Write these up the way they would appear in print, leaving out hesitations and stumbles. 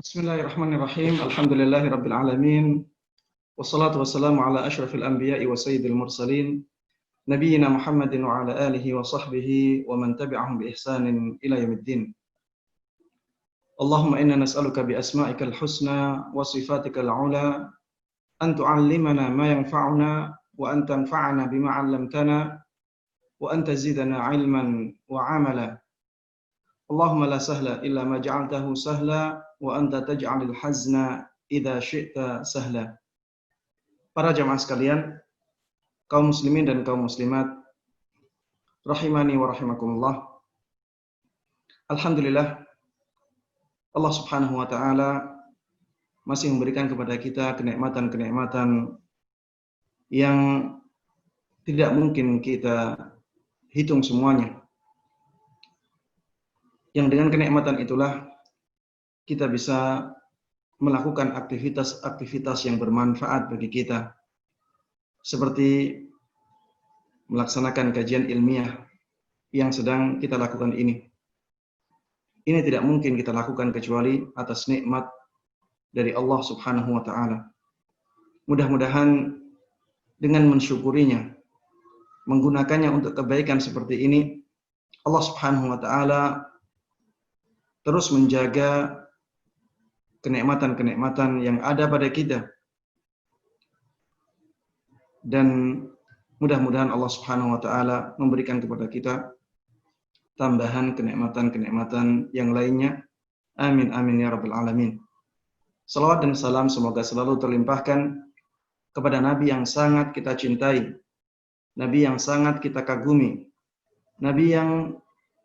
Bismillahirrahmanirrahim. Alhamdulillahirabbil alamin. Wassalatu wassalamu ala asyrafil anbiya'i wa sayyidil mursalin, nabiyyina Muhammadin wa ala alihi wa sahbihi wa man tabi'ahum bi ihsanin ila yaumiddin. Allahumma inna nas'aluka bi asma'ikal husna wa sifatikal ula an tu'allimana ma yanfa'una wa an tanfa'ana bima 'allamtana wa an tazidana 'ilman wa 'amala. Allahumma la sahla illa ma ja'altahu sahla wa anta taj'alul hazna idza syi'ta sahla. Para jamaah sekalian, kaum muslimin dan kaum muslimat rahimani wa rahimakumullah. Alhamdulillah, Allah Subhanahu wa taala masih memberikan kepada kita kenikmatan-kenikmatan yang tidak mungkin kita hitung semuanya. Yang dengan kenikmatan itulah kita bisa melakukan aktivitas-aktivitas yang bermanfaat bagi kita, seperti melaksanakan kajian ilmiah yang sedang kita lakukan ini. Ini tidak mungkin kita lakukan kecuali atas nikmat dari Allah Subhanahu wa taala. Mudah-mudahan dengan mensyukurinya, menggunakannya untuk kebaikan seperti ini, Allah Subhanahu wa taala terus menjaga kenikmatan-kenikmatan yang ada pada kita. Dan mudah-mudahan Allah Subhanahu wa taala memberikan kepada kita tambahan kenikmatan-kenikmatan yang lainnya. Amin amin ya rabbal alamin. Salawat dan salam semoga selalu terlimpahkan kepada Nabi yang sangat kita cintai, Nabi yang sangat kita kagumi, Nabi yang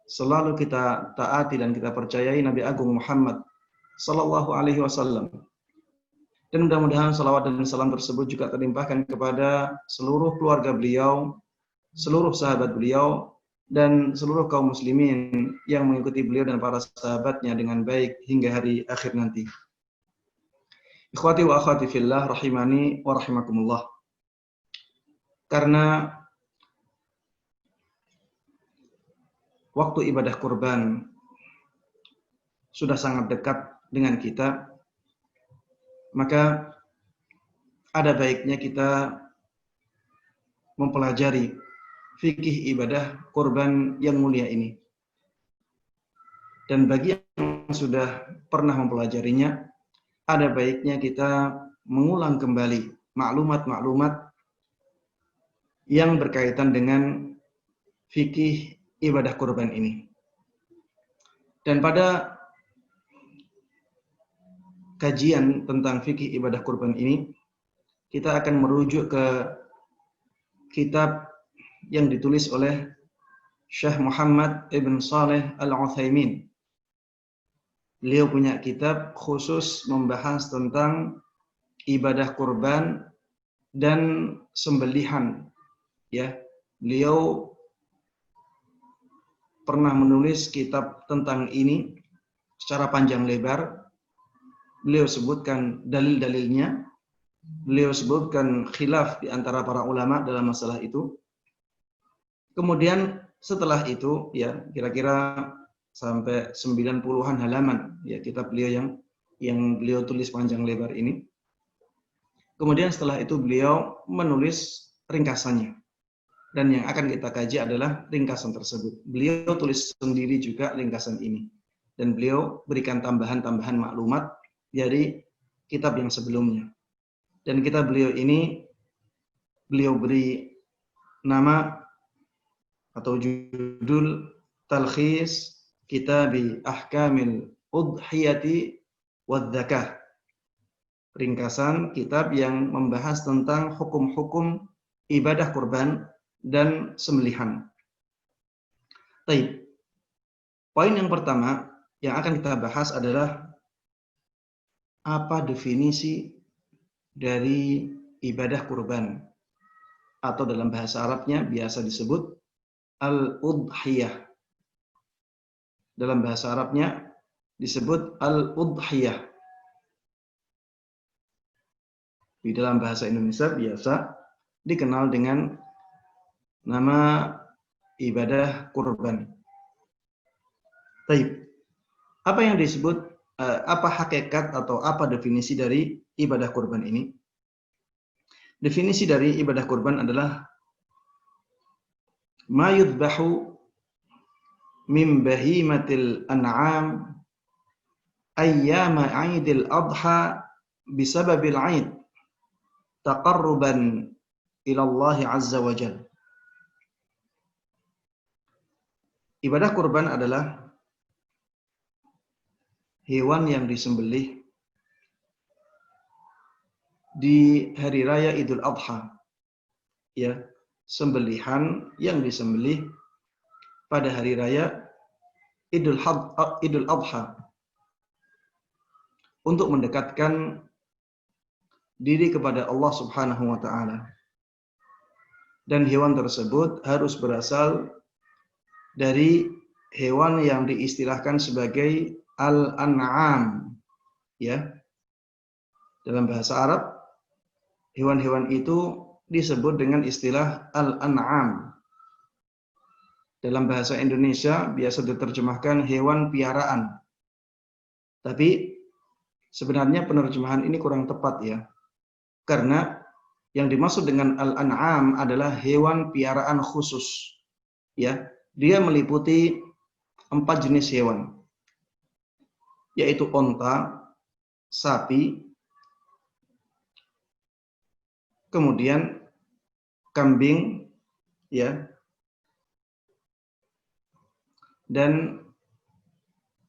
selalu kita taati dan kita percayai, Nabi Agung Muhammad sallallahu alaihi wasallam. Dan mudah-mudahan salawat dan salam tersebut juga terlimpahkan kepada seluruh keluarga beliau, seluruh sahabat beliau, dan seluruh kaum muslimin yang mengikuti beliau dan para sahabatnya dengan baik hingga hari akhir nanti. Ikhwati wa akhwati fillah rahimani wa rahimakumullah. Karena waktu ibadah kurban sudah sangat dekat dengan kita, maka ada baiknya kita mempelajari fikih ibadah kurban yang mulia ini. Dan bagi yang sudah pernah mempelajarinya, ada baiknya kita mengulang kembali maklumat-maklumat yang berkaitan dengan fikih ibadah kurban ini. Dan pada kajian tentang fikih ibadah kurban ini, kita akan merujuk ke kitab yang ditulis oleh Syekh Muhammad Ibn Saleh Al-Utsaimin. Beliau punya kitab khusus membahas tentang ibadah kurban dan sembelihan. Ya, beliau pernah menulis kitab tentang ini secara panjang lebar. Beliau sebutkan dalil-dalilnya, beliau sebutkan khilaf di antara para ulama dalam masalah itu. Kemudian setelah itu, ya kira-kira sampai 90-an halaman, ya kitab beliau yang beliau tulis panjang lebar ini. Kemudian setelah itu beliau menulis ringkasannya. Dan yang akan kita kaji adalah ringkasan tersebut. Beliau tulis sendiri juga ringkasan ini. Dan beliau berikan tambahan-tambahan maklumat dari kitab yang sebelumnya. Dan kitab beliau ini beliau beri nama atau judul Talkhis Kitabi Ahkamil Udhiyati Wadzakah. Ringkasan kitab yang membahas tentang hukum-hukum ibadah kurban dan sembelihan. Baik. Poin yang pertama yang akan kita bahas adalah apa definisi dari ibadah kurban, atau dalam bahasa Arabnya biasa disebut al-udhiyah. Dalam bahasa Arabnya disebut al-udhiyah. Di dalam bahasa Indonesia biasa dikenal dengan nama ibadah kurban. Baik. Apa yang disebut apa hakikat atau apa definisi dari ibadah kurban ini? Definisi dari ibadah kurban adalah ma yudbahu min bahimatil an'am ayyama 'aidil adha bisababil 'aid taqarruban ila Allah azza wa jalla. Ibadah kurban adalah hewan yang disembelih di hari raya Idul Adha. Ya, sembelihan yang disembelih pada hari raya Idul Adha untuk mendekatkan diri kepada Allah Subhanahu wa taala. Dan hewan tersebut harus berasal dari hewan yang diistilahkan sebagai al-an'am. Ya. Dalam bahasa Arab, hewan-hewan itu disebut dengan istilah al-an'am. Dalam bahasa Indonesia biasa diterjemahkan hewan piaraan. Tapi sebenarnya penerjemahan ini kurang tepat ya. Karena yang dimaksud dengan al-an'am adalah hewan piaraan khusus. Ya, dia meliputi 4 jenis hewan. Yaitu onta, sapi, kemudian kambing, ya, dan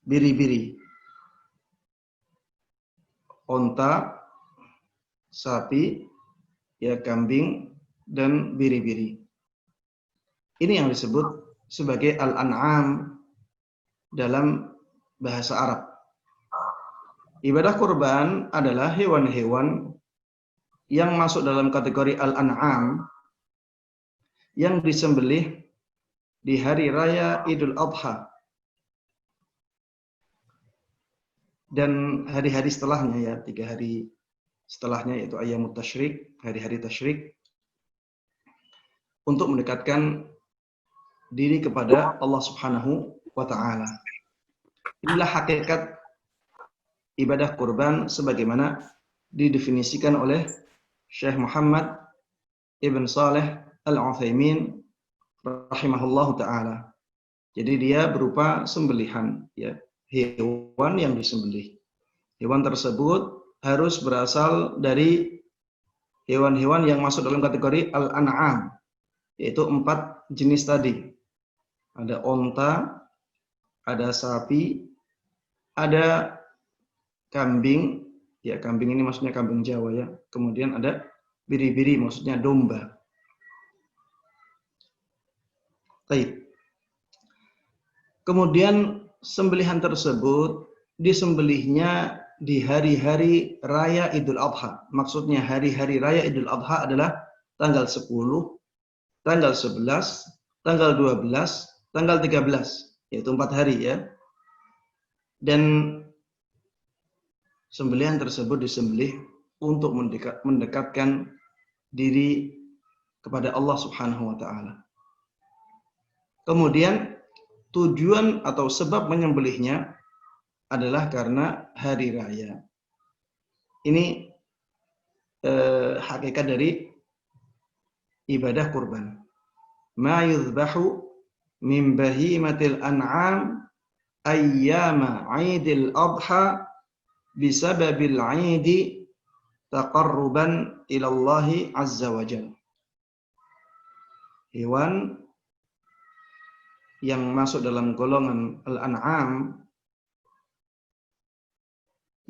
biri-biri. Onta, sapi, ya, kambing, dan biri-biri. Ini yang disebut sebagai al-an'am dalam bahasa Arab. Ibadah kurban adalah hewan-hewan yang masuk dalam kategori al-an'am yang disembelih di hari raya Idul Adha dan hari-hari setelahnya, ya, 3 hari setelahnya, yaitu ayyamut tasyrik, hari-hari tasyrik, untuk mendekatkan diri kepada Allah Subhanahu wa taala. Inilah hakikat ibadah kurban sebagaimana didefinisikan oleh Syekh Muhammad Ibn Saleh Al-Utsaimin rahimahullahu taala. Jadi dia berupa sembelihan, ya, hewan yang disembelih. Hewan tersebut harus berasal dari hewan-hewan yang masuk dalam kategori al-an'am, yaitu 4 jenis tadi. Ada onta, ada sapi, ada kambing, ya, kambing ini maksudnya kambing Jawa, ya. Kemudian ada biri-biri, maksudnya domba. Baik. Kemudian sembelihan tersebut disembelihnya di hari-hari raya Idul Adha. Maksudnya hari-hari raya Idul Adha adalah tanggal 10, tanggal 11, tanggal 12, tanggal 13, yaitu 4 hari, ya. Dan sembelihan tersebut disembelih untuk mendekatkan diri kepada Allah Subhanahu wa taala. Kemudian tujuan atau sebab menyembelihnya adalah karena hari raya. Ini hakikat dari ibadah kurban. Ma yuzbahu min bahimatil an'am ayyama 'aidil adha bisababil 'aidi taqarruban ila Allah azza wa jalla. Hewan yang masuk dalam golongan al-an'am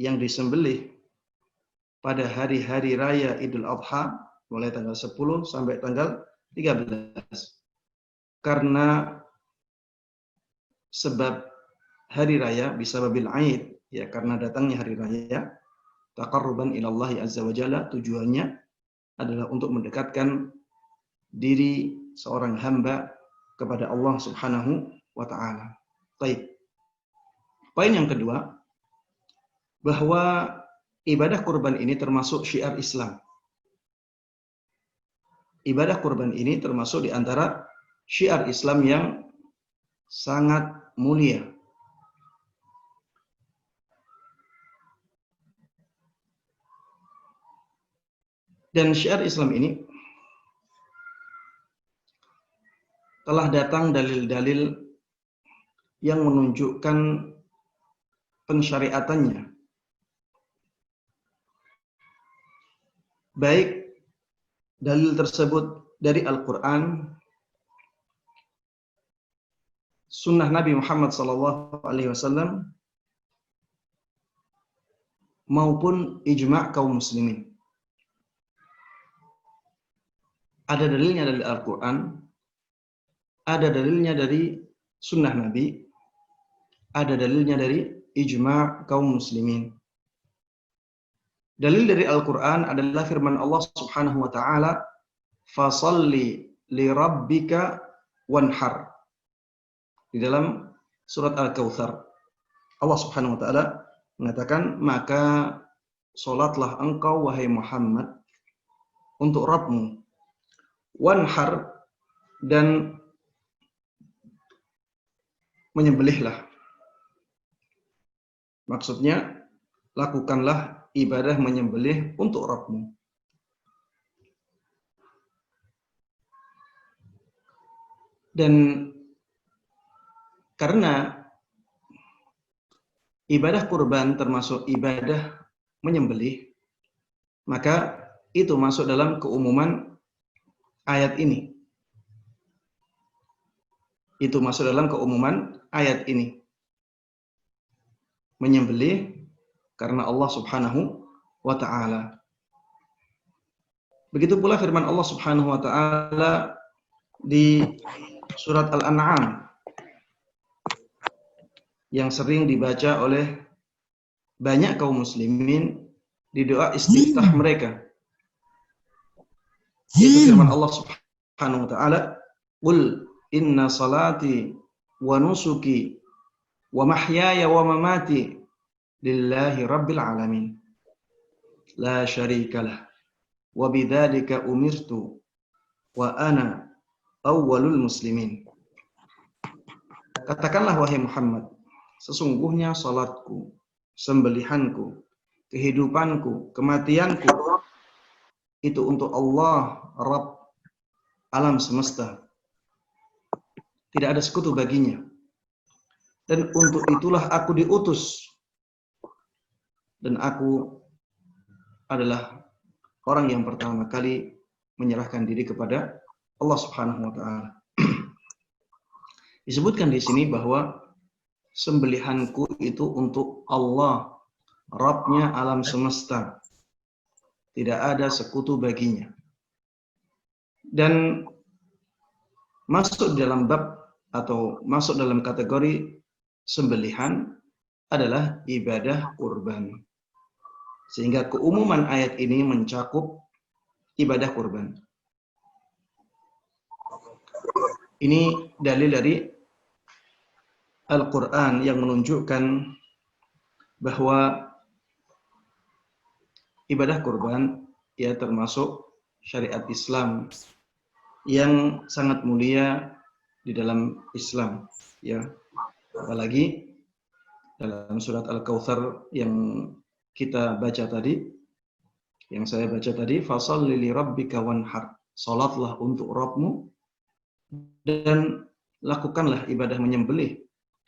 yang disembelih pada hari-hari raya Idul Adha mulai tanggal 10 sampai tanggal 13. Karena sebab hari raya bisababil aid, ya, karena datangnya hari raya, taqarruban ila Allah azza wa jalla, tujuannya adalah untuk mendekatkan diri seorang hamba kepada Allah Subhanahu wa taala. Baik. Poin yang kedua, bahwa ibadah kurban ini termasuk syiar Islam. Ibadah kurban ini termasuk di antara syiar Islam yang sangat mulia. Dan syiar Islam ini telah datang dalil-dalil yang menunjukkan pensyariatannya, baik dalil tersebut dari Al-Quran, sunnah Nabi Muhammad SAW, maupun ijma' kaum muslimin. Ada dalilnya dari Al-Quran, ada dalilnya dari sunnah Nabi, ada dalilnya dari ijma' kaum muslimin. Dalil dari Al-Quran adalah firman Allah Subhanahu wa ta'ala, fasalli li rabbika wanhar. Di dalam surat Al-Kautsar, Allah Subhanahu wa ta'ala mengatakan, maka salatlah engkau wahai Muhammad untuk Rabbmu, wanhar, dan menyembelihlah. Maksudnya, lakukanlah ibadah menyembelih untuk Rabbmu. Dan karena ibadah kurban termasuk ibadah menyembelih, maka itu masuk dalam keumuman ayat ini. Itu masuk dalam keumuman ayat ini. Menyembelih karena Allah Subhanahu wa ta'ala. Begitu pula firman Allah Subhanahu wa ta'ala di surat Al-An'am yang sering dibaca oleh banyak kaum muslimin di doa istiftah mereka. Yaitu firman Allah Subhanahu wa ta'ala, "Qul inna salati wa nusuki wa mahyaya wa mamati lillahi rabbil alamin. La syarikalah. Wa bidzalika umirtu wa ana awwalul muslimin." Katakanlah wahai Muhammad, sesungguhnya salatku, sembelihanku, kehidupanku, kematianku itu untuk Allah, Rabb alam semesta. Tidak ada sekutu baginya. Dan untuk itulah aku diutus. Dan aku adalah orang yang pertama kali menyerahkan diri kepada Allah Subhanahu wa ta'ala. Disebutkan di sini bahwa sembelihanku itu untuk Allah, Rabbnya alam semesta. Tidak ada sekutu baginya. Dan masuk dalam bab atau masuk dalam kategori sembelihan adalah ibadah kurban. Sehingga keumuman ayat ini mencakup ibadah kurban. Ini dalil dari Al-Quran yang menunjukkan bahwa ibadah kurban ya termasuk syariat Islam yang sangat mulia di dalam Islam, ya. Apalagi dalam surat Al-Kautsar yang kita baca tadi, yang saya baca tadi, fasholli li rabbika wanhar. Salatlah untuk Rabbmu dan lakukanlah ibadah menyembelih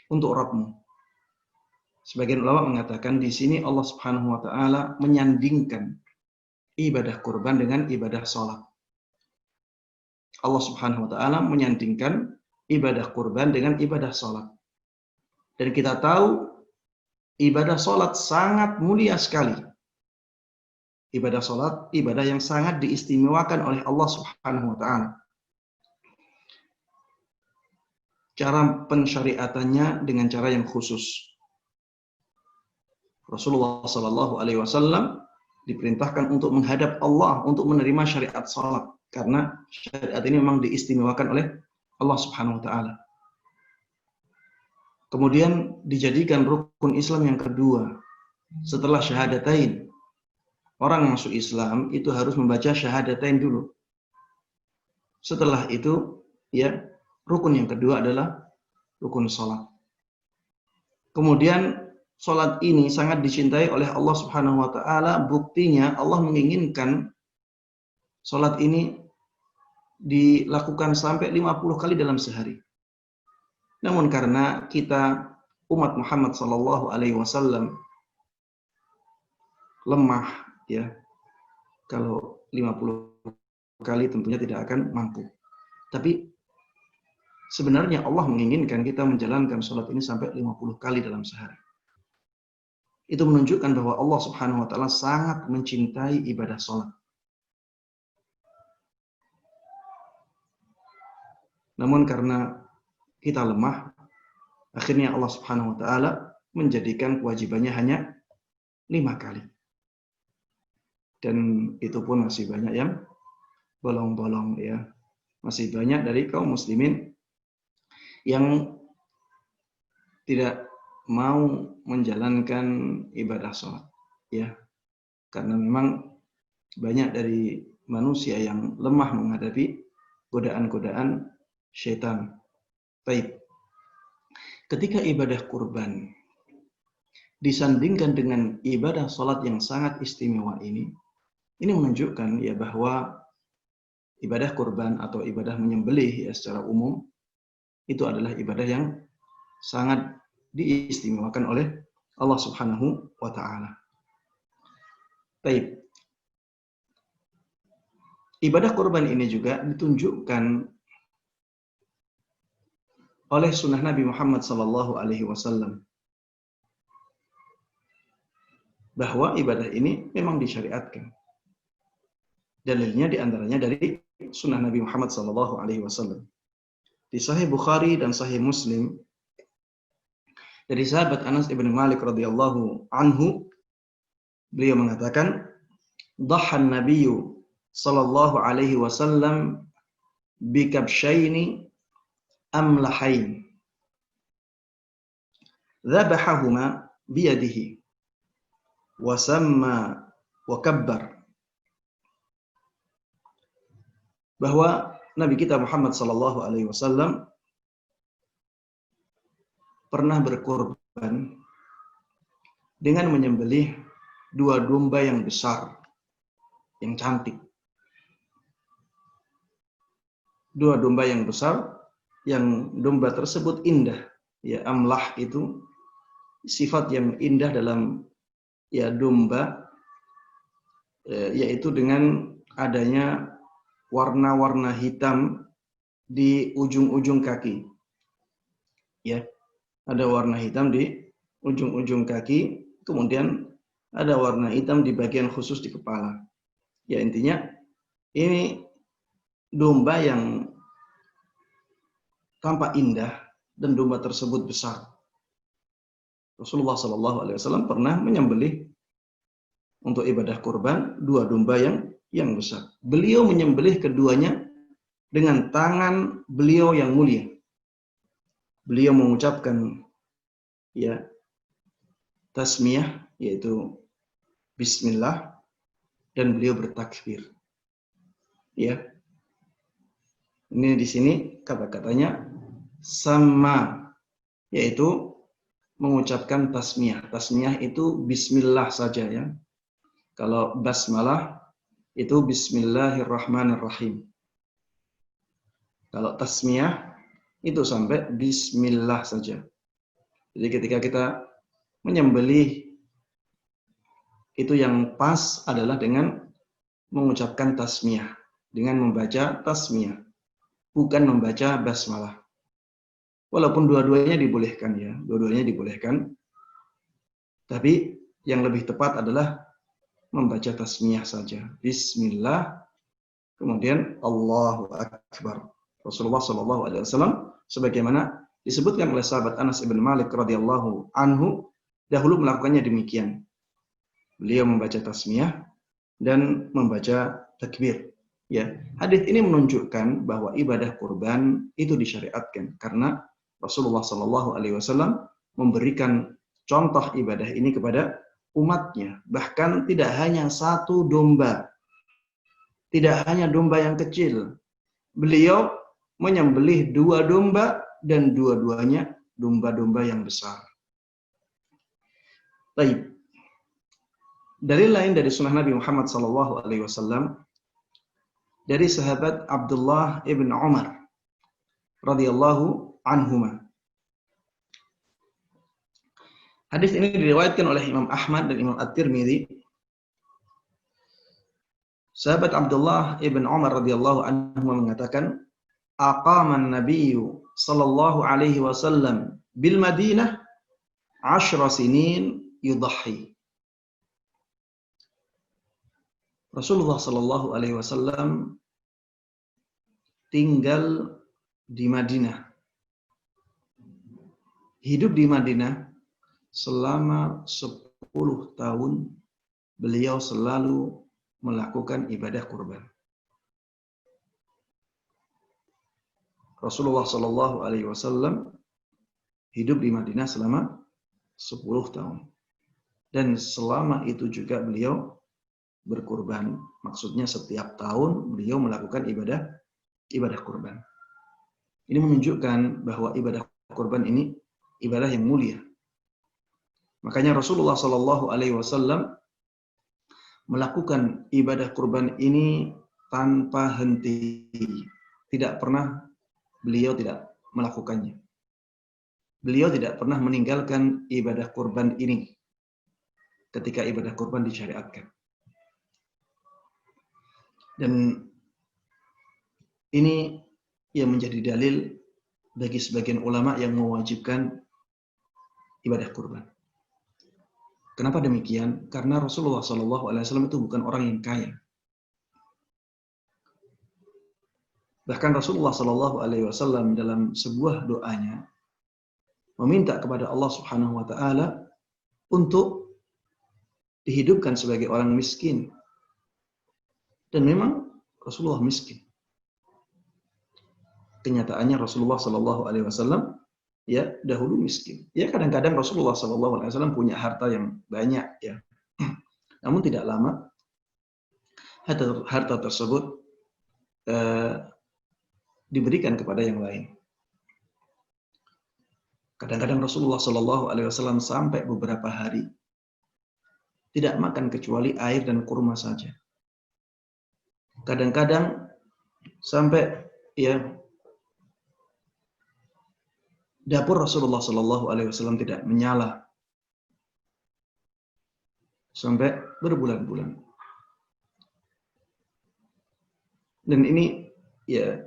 untuk Rabbmu. Sebagian ulama mengatakan di sini Allah Subhanahu wa ta'ala menyandingkan ibadah kurban dengan ibadah salat. Allah Subhanahu wa ta'ala menyandingkan ibadah kurban dengan ibadah salat. Dan kita tahu ibadah salat sangat mulia sekali. Ibadah salat, ibadah yang sangat diistimewakan oleh Allah Subhanahu wa ta'ala. Cara pensyariatannya dengan cara yang khusus. Rasulullah Sallallahu Alaihi Wasallam diperintahkan untuk menghadap Allah untuk menerima syariat salat karena syariat ini memang diistimewakan oleh Allah Subhanahu Wa Taala. Kemudian dijadikan rukun Islam yang kedua setelah syahadatain. Orang masuk Islam itu harus membaca syahadatain dulu. Setelah itu, ya, rukun yang kedua adalah rukun salat. Kemudian salat ini sangat dicintai oleh Allah Subhanahu wa taala, buktinya Allah menginginkan Salat ini dilakukan sampai 50 kali dalam sehari. Namun karena kita umat Muhammad sallallahu alaihi wasallam lemah, ya. Kalau 50 kali tentunya tidak akan mampu. Tapi sebenarnya Allah menginginkan kita menjalankan salat ini sampai 50 kali dalam sehari. Itu menunjukkan bahwa Allah Subhanahu wa taala sangat mencintai ibadah salat. Namun karena kita lemah, akhirnya Allah Subhanahu wa taala menjadikan kewajibannya hanya 5 kali. Dan itu pun masih banyak yang bolong-bolong, ya. Masih banyak dari kaum muslimin yang tidak mau menjalankan ibadah sholat, ya. Karena memang banyak dari manusia yang lemah menghadapi godaan-godaan syaitan. Baik. Ketika ibadah kurban disandingkan dengan ibadah sholat yang sangat istimewa ini menunjukkan ya bahwa ibadah kurban atau ibadah menyembelih ya secara umum itu adalah ibadah yang sangat diistimewakan oleh Allah Subhanahu wa taala. Baik. Ibadah kurban ini juga ditunjukkan oleh sunnah Nabi Muhammad sallallahu alaihi wasallam bahwa ibadah ini memang disyariatkan. Dalilnya diantaranya dari sunnah Nabi Muhammad sallallahu alaihi wasallam. Di Sahih Bukhari dan Sahih Muslim dari sahabat Anas ibn Malik radhiyallahu anhu, beliau mengatakan, "Dhahan Nabiyyu sallallahu alaihi wasallam bikabshaini amlahain. Dzabahahuma biyadihi wa samma wa kabbar." Bahwa Nabi kita Muhammad sallallahu alaihi wasallam pernah berkorban dengan menyembelih 2 domba yang besar, yang cantik. 2 domba yang besar, yang domba tersebut indah. Ya, amlah itu sifat yang indah dalam ya domba, yaitu dengan adanya warna-warna hitam di ujung-ujung kaki. Ya, ada warna hitam di ujung-ujung kaki, kemudian ada warna hitam di bagian khusus di kepala. Ya, intinya ini domba yang tampak indah dan domba tersebut besar. Rasulullah Shallallahu Alaihi Wasallam pernah menyembelih untuk ibadah kurban 2 domba yang besar. Beliau menyembelih keduanya dengan tangan beliau yang mulia. Beliau mengucapkan ya tasmiyah, yaitu bismillah, dan beliau bertakbir. Ya. Ini di sini kata-katanya sama, yaitu mengucapkan tasmiyah. Tasmiyah itu bismillah saja, ya. Kalau basmalah itu bismillahirrahmanirrahim. Kalau tasmiyah itu sampai bismillah saja. Jadi ketika kita menyembelih itu yang pas adalah dengan mengucapkan tasmiyah, dengan membaca tasmiyah, bukan membaca basmalah. Walaupun dua-duanya dibolehkan, ya, dua-duanya dibolehkan. Tapi yang lebih tepat adalah membaca tasmiyah saja. Bismillah, kemudian Allahu Akbar. Rasulullah Shallallahu Alaihi Wasallam sebagaimana disebutkan oleh sahabat Anas ibn Malik radhiyallahu anhu dahulu melakukannya demikian. Beliau membaca tasmiyah dan membaca takbir. Ya, hadis ini menunjukkan bahwa ibadah kurban itu disyariatkan karena Rasulullah Shallallahu Alaihi Wasallam memberikan contoh ibadah ini kepada umatnya. Bahkan tidak hanya 1 domba, tidak hanya domba yang kecil. Beliau menyembelih 2 domba dan dua-duanya domba-domba yang besar. Baik. Dalil lain dari sunnah Nabi Muhammad SAW dari sahabat Abdullah ibn Umar radhiyallahu anhuma. Hadis ini diriwayatkan oleh Imam Ahmad dan Imam At-Tirmidzi. Sahabat Abdullah ibn Umar radhiyallahu anhu mengatakan, aqaman nabiyyu sallallahu alaihi wasallam bil Madinah 10 sinin yudhi. Rasulullah sallallahu alaihi wasallam tinggal di Madinah. Hidup di Madinah selama 10 tahun beliau selalu melakukan ibadah kurban. Rasulullah sallallahu alaihi wasallam hidup di Madinah selama 10 tahun. Dan selama itu juga beliau berkurban. Maksudnya setiap tahun beliau melakukan ibadah kurban. Ini menunjukkan bahwa ibadah kurban ini ibadah yang mulia. Makanya Rasulullah sallallahu alaihi wasallam melakukan ibadah kurban ini tanpa henti. Tidak pernah beliau tidak melakukannya. Beliau tidak pernah meninggalkan ibadah kurban ini ketika ibadah kurban disyariatkan. Dan ini yang menjadi dalil bagi sebagian ulama yang mewajibkan ibadah kurban. Kenapa demikian? Karena Rasulullah SAW itu bukan orang yang kaya. Bahkan Rasulullah SAW dalam sebuah doanya meminta kepada Allah Subhanahu Wa Taala untuk dihidupkan sebagai orang miskin. Dan memang Rasulullah miskin. Kenyataannya Rasulullah SAW ya dahulu miskin. Ya kadang-kadang Rasulullah SAW punya harta yang banyak ya. Namun tidak lama harta tersebut diberikan kepada yang lain. Kadang-kadang Rasulullah SAW sampai beberapa hari tidak makan kecuali air dan kurma saja. Kadang-kadang sampai ya dapur Rasulullah SAW tidak menyala sampai berbulan-bulan. Dan ini ya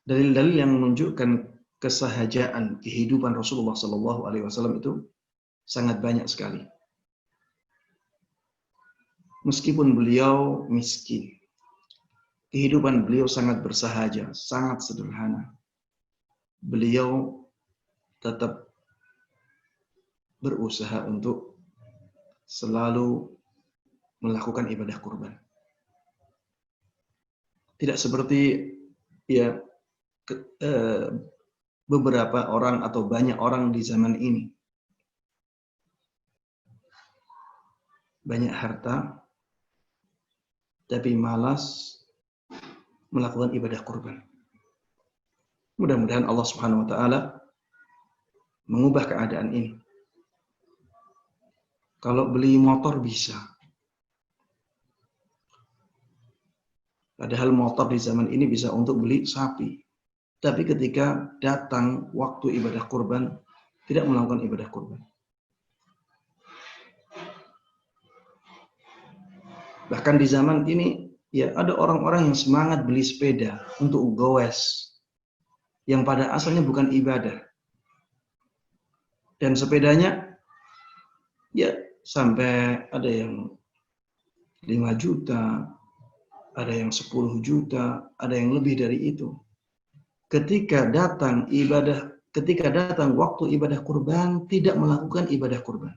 dalil-dalil yang menunjukkan kesahajaan kehidupan Rasulullah SAW itu sangat banyak sekali. Meskipun beliau miskin, kehidupan beliau sangat bersahaja, sangat sederhana. Beliau tetap berusaha untuk selalu melakukan ibadah kurban. Tidak seperti ya beberapa orang atau banyak orang di zaman ini. Banyak harta, tapi malas melakukan ibadah kurban. Mudah-mudahan Allah Subhanahu Wa Taala mengubah keadaan ini. Kalau beli motor bisa. Padahal motor di zaman ini bisa untuk beli sapi. Tapi ketika datang waktu ibadah kurban, tidak melakukan ibadah kurban. Bahkan di zaman ini, ya ada orang-orang yang semangat beli sepeda untuk goes, yang pada asalnya bukan ibadah. Dan sepedanya, ya sampai ada yang 5 juta, ada yang 10 juta, ada yang lebih dari itu. Ketika datang waktu ibadah kurban, tidak melakukan ibadah kurban.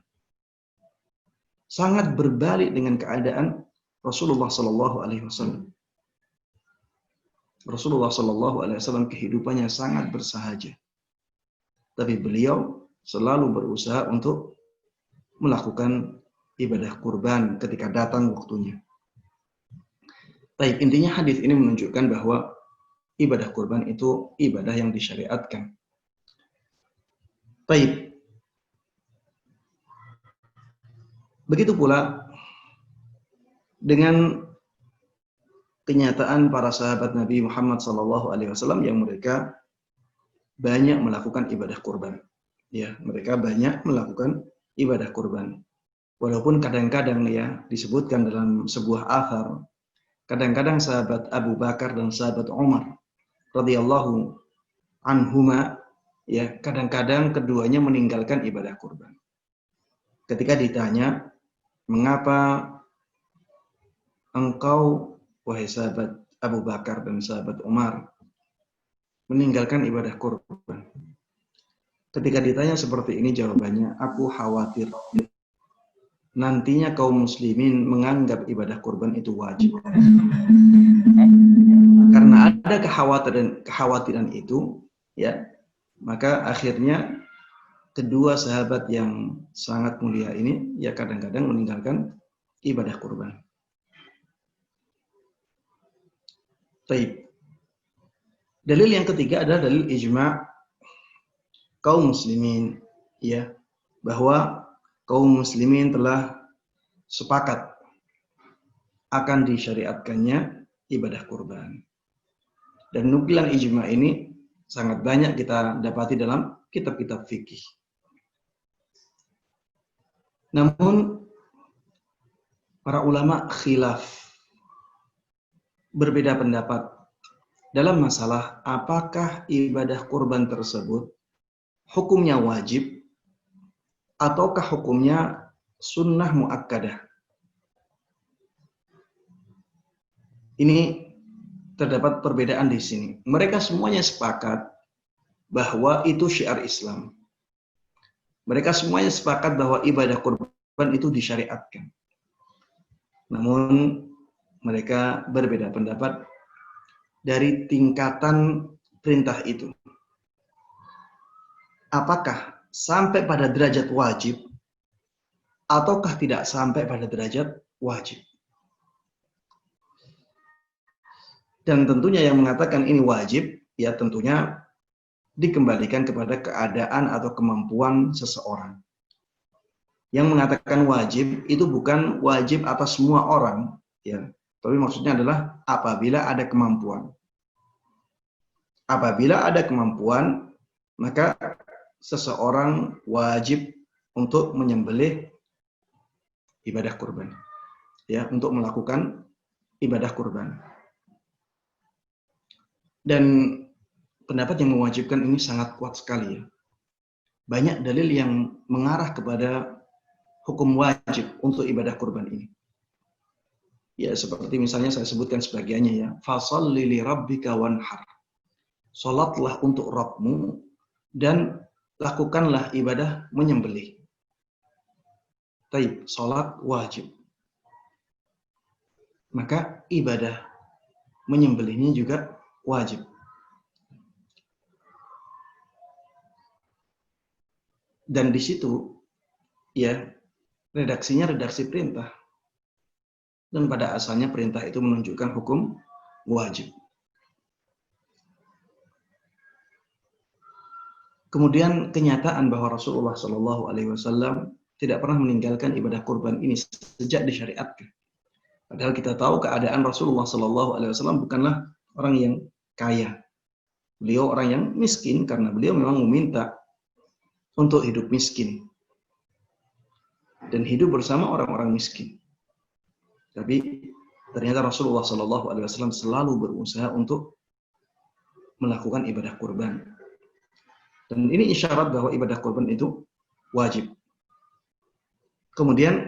Sangat berbalik dengan keadaan Rasulullah Sallallahu Alaihi Wasallam. Rasulullah Sallallahu Alaihi Wasallam kehidupannya sangat bersahaja, tapi beliau selalu berusaha untuk melakukan ibadah kurban ketika datang waktunya. Baik, intinya hadis ini menunjukkan bahwa ibadah kurban itu ibadah yang disyariatkan. Baik. Begitu pula dengan kenyataan para sahabat Nabi Muhammad SAW yang mereka banyak melakukan ibadah kurban. Ya, mereka banyak melakukan ibadah kurban. Walaupun kadang-kadang ya disebutkan dalam sebuah athar, kadang-kadang sahabat Abu Bakar dan sahabat Umar radhiyallahu anhuma ya kadang-kadang keduanya meninggalkan ibadah kurban. Ketika ditanya, mengapa engkau wahai sahabat Abu Bakar dan sahabat Umar meninggalkan ibadah kurban? Ketika ditanya seperti ini jawabannya, aku khawatir nantinya kaum muslimin menganggap ibadah kurban itu wajib. Karena ada kekhawatiran itu, ya, maka akhirnya kedua sahabat yang sangat mulia ini ya kadang-kadang meninggalkan ibadah kurban. Baik. Dalil yang ketiga adalah dalil ijma' kaum muslimin, ya, bahwa kaum muslimin telah sepakat akan disyariatkannya ibadah kurban. Dan nukilan ijma' ini sangat banyak kita dapati dalam kitab-kitab fikih. Namun para ulama khilaf, berbeda pendapat dalam masalah apakah ibadah kurban tersebut hukumnya wajib ataukah hukumnya sunnah muakkadah. Ini terdapat perbedaan di sini. Mereka semuanya sepakat bahwa itu syiar Islam. Mereka semuanya sepakat bahwa ibadah kurban itu disyariatkan. Namun mereka berbeda pendapat dari tingkatan perintah itu. Apakah sampai pada derajat wajib ataukah tidak sampai pada derajat wajib? Dan tentunya yang mengatakan ini wajib, ya tentunya dikembalikan kepada keadaan atau kemampuan seseorang. Yang mengatakan wajib itu bukan wajib atas semua orang, ya, tapi maksudnya adalah apabila ada kemampuan. Apabila ada kemampuan, maka seseorang wajib untuk menyembelih ibadah kurban, ya, untuk melakukan ibadah kurban. Dan pendapat yang mewajibkan ini sangat kuat sekali, ya. Banyak dalil yang mengarah kepada hukum wajib untuk ibadah kurban ini. Ya, seperti misalnya saya sebutkan sebagiannya, ya. Fasholli li rabbika wanhar. Salatlah untuk Rabbmu dan lakukanlah ibadah menyembelih. Taib, salat wajib. Maka ibadah menyembelihnya juga wajib. Dan di situ, ya, redaksinya redaksi perintah. Dan pada asalnya perintah itu menunjukkan hukum wajib. Kemudian kenyataan bahwa Rasulullah SAW tidak pernah meninggalkan ibadah kurban ini sejak disyariatkan. Padahal kita tahu keadaan Rasulullah SAW bukanlah orang yang kaya. Beliau orang yang miskin karena beliau memang meminta untuk hidup miskin dan hidup bersama orang-orang miskin. Tapi ternyata Rasulullah SAW selalu berusaha untuk melakukan ibadah kurban. Dan ini isyarat bahwa ibadah kurban itu wajib. Kemudian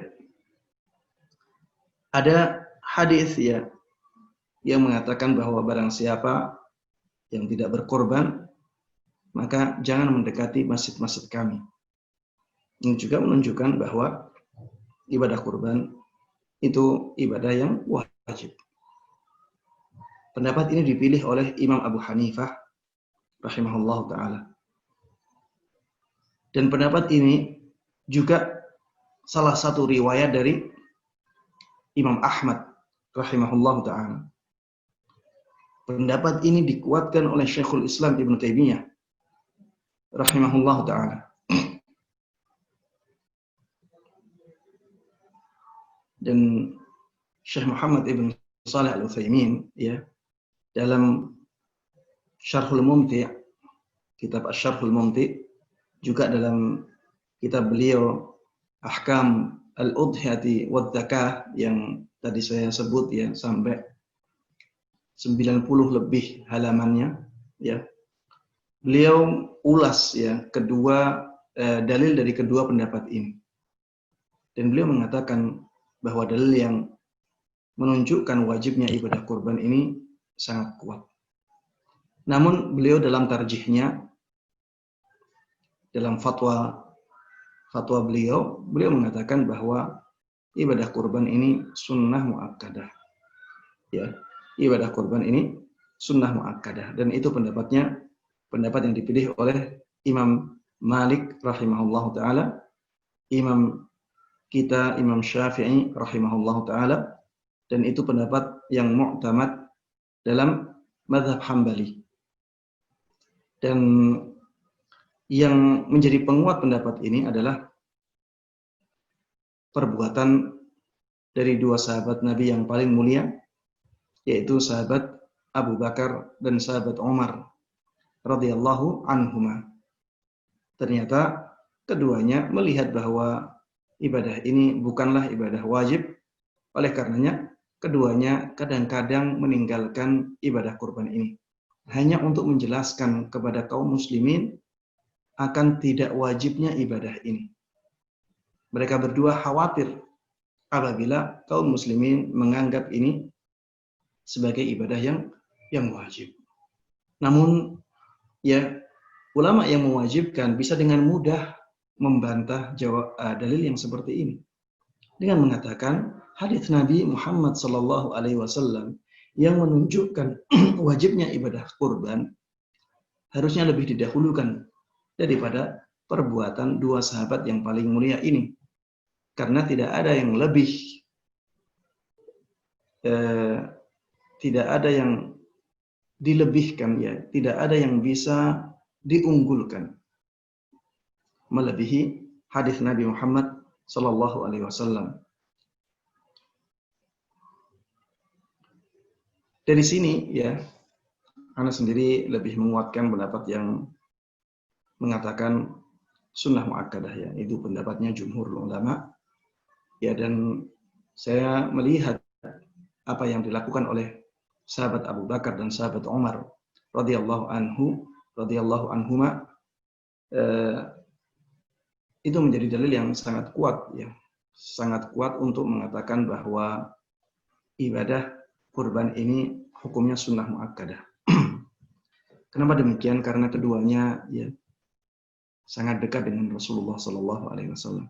ada hadis, ya, yang mengatakan bahwa barang siapa yang tidak berkorban, maka jangan mendekati masjid-masjid kami. Ini juga menunjukkan bahwa ibadah kurban itu ibadah yang wajib. Pendapat ini dipilih oleh Imam Abu Hanifah rahimahullah ta'ala. Dan pendapat ini juga salah satu riwayat dari Imam Ahmad rahimahullah ta'ala. Pendapat ini dikuatkan oleh Syekhul Islam Ibn Taimiyah rahimahullah ta'ala. Dan Syekh Muhammad Ibn Shalih Al-Utsaimin ya, dalam Syarhul Mumti', kitab Asy-Syarhul Mumti', juga dalam kitab beliau Ahkam Al-Udhiyati wa Dzakah yang tadi saya sebut ya, sampai 90 lebih halamannya ya. Beliau ulas ya dalil dari kedua pendapat ini. Dan beliau mengatakan bahwa dalil yang menunjukkan wajibnya ibadah kurban ini sangat kuat. Namun beliau dalam tarjihnya, dalam fatwa beliau mengatakan bahwa ibadah kurban ini sunnah muakkadah. Ya, ibadah kurban ini sunnah muakkadah, dan itu pendapat yang dipilih oleh Imam Malik rahimahullahu taala, Imam Syafi'i rahimahullahu taala, dan itu pendapat yang mu'tamad dalam mazhab Hambali. Dan yang menjadi penguat pendapat ini adalah perbuatan dari dua sahabat Nabi yang paling mulia, yaitu sahabat Abu Bakar dan sahabat Umar radhiyallahu anhuma. Ternyata keduanya melihat bahwa ibadah ini bukanlah ibadah wajib, oleh karenanya keduanya kadang-kadang meninggalkan ibadah kurban ini hanya untuk menjelaskan kepada kaum muslimin akan tidak wajibnya ibadah ini. Mereka berdua khawatir apabila kaum muslimin menganggap ini sebagai ibadah yang wajib. Namun ya, ulama yang mewajibkan bisa dengan mudah membantah dalil yang seperti ini dengan mengatakan hadits Nabi Muhammad sallallahu alaihi wasallam yang menunjukkan wajibnya ibadah kurban harusnya lebih didahulukan daripada perbuatan dua sahabat yang paling mulia ini, karena tidak ada yang lebih tidak ada yang dilebihkan ya, tidak ada yang bisa diunggulkan melebihi hadis Nabi Muhammad sallallahu alaihi wasallam. Dari sini ya, Ana sendiri lebih menguatkan pendapat yang mengatakan sunnah muakkadah ya, itu pendapatnya jumhur ulama ya. Dan saya melihat apa yang dilakukan oleh sahabat Abu Bakar dan sahabat Umar radhiyallahu anhuma, itu menjadi dalil yang sangat kuat ya, sangat kuat untuk mengatakan bahwa ibadah kurban ini hukumnya sunnah muakkadah. Kenapa demikian? Karena keduanya ya sangat dekat dengan Rasulullah Sallallahu Alaihi Wasallam.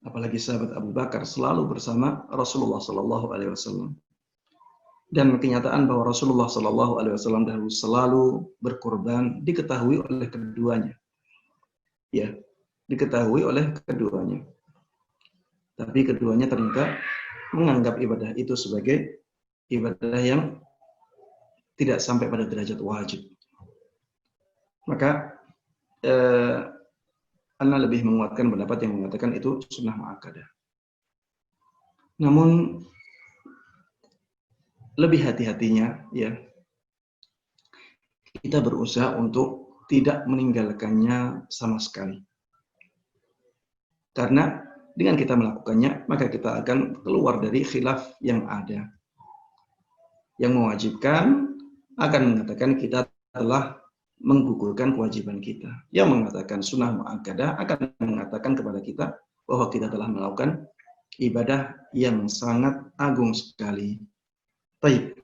Apalagi sahabat Abu Bakar selalu bersama Rasulullah Sallallahu Alaihi Wasallam. Dan kenyataan bahwa Rasulullah Sallallahu Alaihi Wasallam dahulu selalu berkurban diketahui oleh keduanya. Ya, diketahui oleh keduanya. Tapi keduanya ternyata menganggap ibadah itu sebagai ibadah yang tidak sampai pada derajat wajib. Maka Ana lebih menguatkan pendapat yang mengatakan itu sunnah muakkadah. Namun lebih hati-hatinya ya, kita berusaha untuk tidak meninggalkannya sama sekali. Karena dengan kita melakukannya, maka kita akan keluar dari khilaf yang ada. Yang mewajibkan akan mengatakan kita telah menggugurkan kewajiban kita. Yang mengatakan sunnah muakkadah akan mengatakan kepada kita bahwa kita telah melakukan ibadah yang sangat agung sekali. Baik.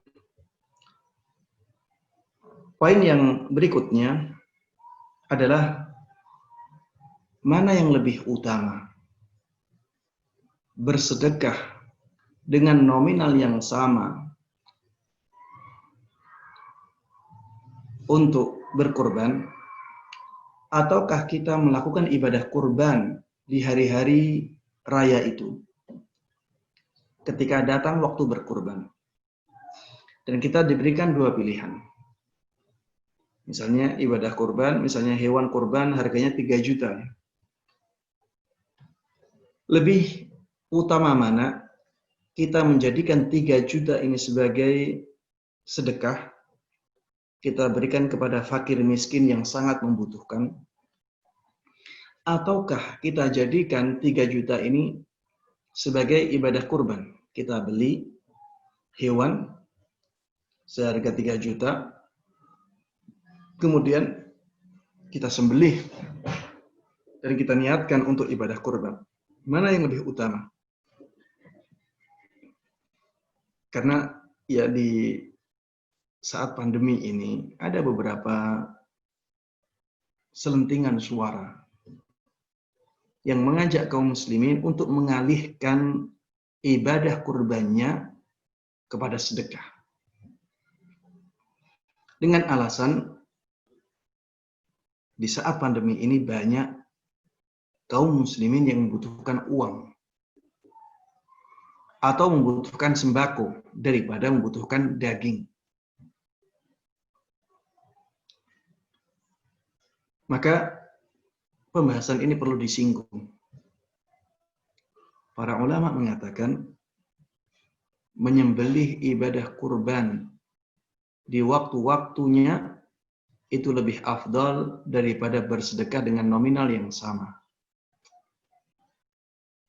Poin yang berikutnya adalah mana yang lebih utama? Bersedekah dengan nominal yang sama untuk berkurban, ataukah kita melakukan ibadah kurban di hari-hari raya itu ketika datang waktu berkurban? Dan kita diberikan dua pilihan. Misalnya ibadah kurban, misalnya hewan kurban harganya 3 juta. Lebih utama mana? kita menjadikan 3 juta ini sebagai sedekah, kita berikan kepada fakir miskin yang sangat membutuhkan, ataukah kita jadikan 3 juta ini sebagai ibadah kurban. Kita beli hewan seharga 3 juta, kemudian kita sembelih dan kita niatkan untuk ibadah kurban. Mana yang lebih utama? Karena ya di saat pandemi ini ada beberapa selentingan suara yang mengajak kaum muslimin untuk mengalihkan ibadah kurbannya kepada sedekah. Dengan alasan di saat pandemi ini banyak kaum muslimin yang membutuhkan uang atau membutuhkan sembako daripada membutuhkan daging. Maka pembahasan ini perlu disinggung. Para ulama mengatakan menyembelih ibadah kurban di waktu-waktunya itu lebih afdal daripada bersedekah dengan nominal yang sama.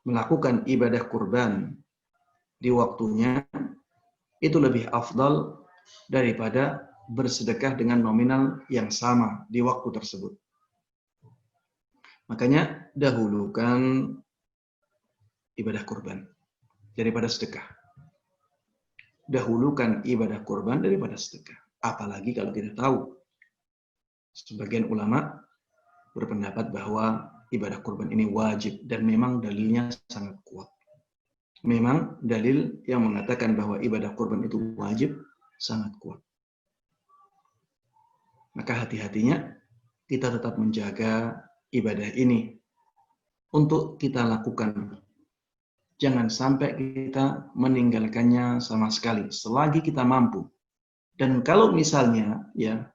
Melakukan ibadah kurban di waktunya itu lebih afdal daripada bersedekah dengan nominal yang sama di waktu tersebut. Makanya dahulukan ibadah kurban daripada sedekah. Dahulukan ibadah kurban daripada sedekah. Apalagi kalau kita tahu, sebagian ulama berpendapat bahwa ibadah kurban ini wajib dan memang dalilnya sangat kuat. Memang dalil yang mengatakan bahwa ibadah kurban itu wajib sangat kuat. Maka hati-hatinya kita tetap menjaga ibadah ini untuk kita lakukan. Jangan sampai kita meninggalkannya sama sekali selagi kita mampu. Dan kalau misalnya ya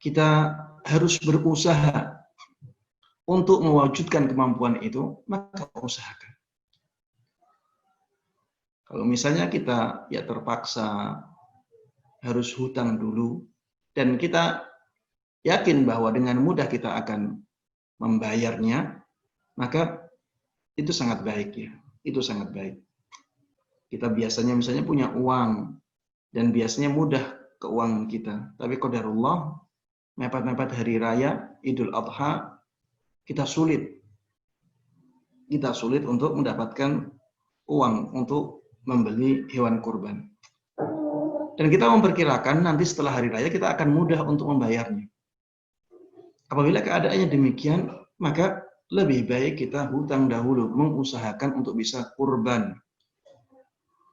kita harus berusaha untuk mewujudkan kemampuan itu, maka usahakan. Kalau misalnya kita ya terpaksa harus hutang dulu dan kita yakin bahwa dengan mudah kita akan membayarnya, maka itu sangat baik ya. Itu sangat baik. Kita biasanya misalnya punya uang dan biasanya mudah keuangan kita. Tapi qadarullah, mepet-mepet hari raya, Idul Adha, kita sulit. Kita sulit untuk mendapatkan uang untuk membeli hewan kurban. Dan kita memperkirakan nanti setelah hari raya kita akan mudah untuk membayarnya. Apabila keadaannya demikian, maka lebih baik kita hutang dahulu, mengusahakan untuk bisa kurban.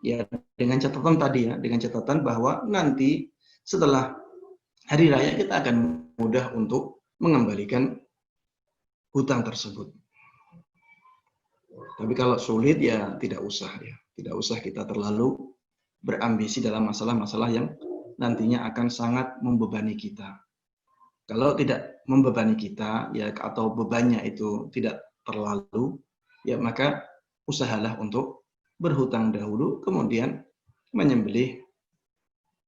Ya, dengan catatan tadi ya, dengan catatan bahwa nanti setelah hari raya kita akan mudah untuk mengembalikan hutang tersebut. Tapi kalau sulit ya tidak usah ya. Tidak usah kita terlalu berambisi dalam masalah-masalah yang nantinya akan sangat membebani kita. Kalau tidak membebani kita ya atau bebannya itu tidak terlalu ya maka usahalah untuk berhutang dahulu kemudian menyembelih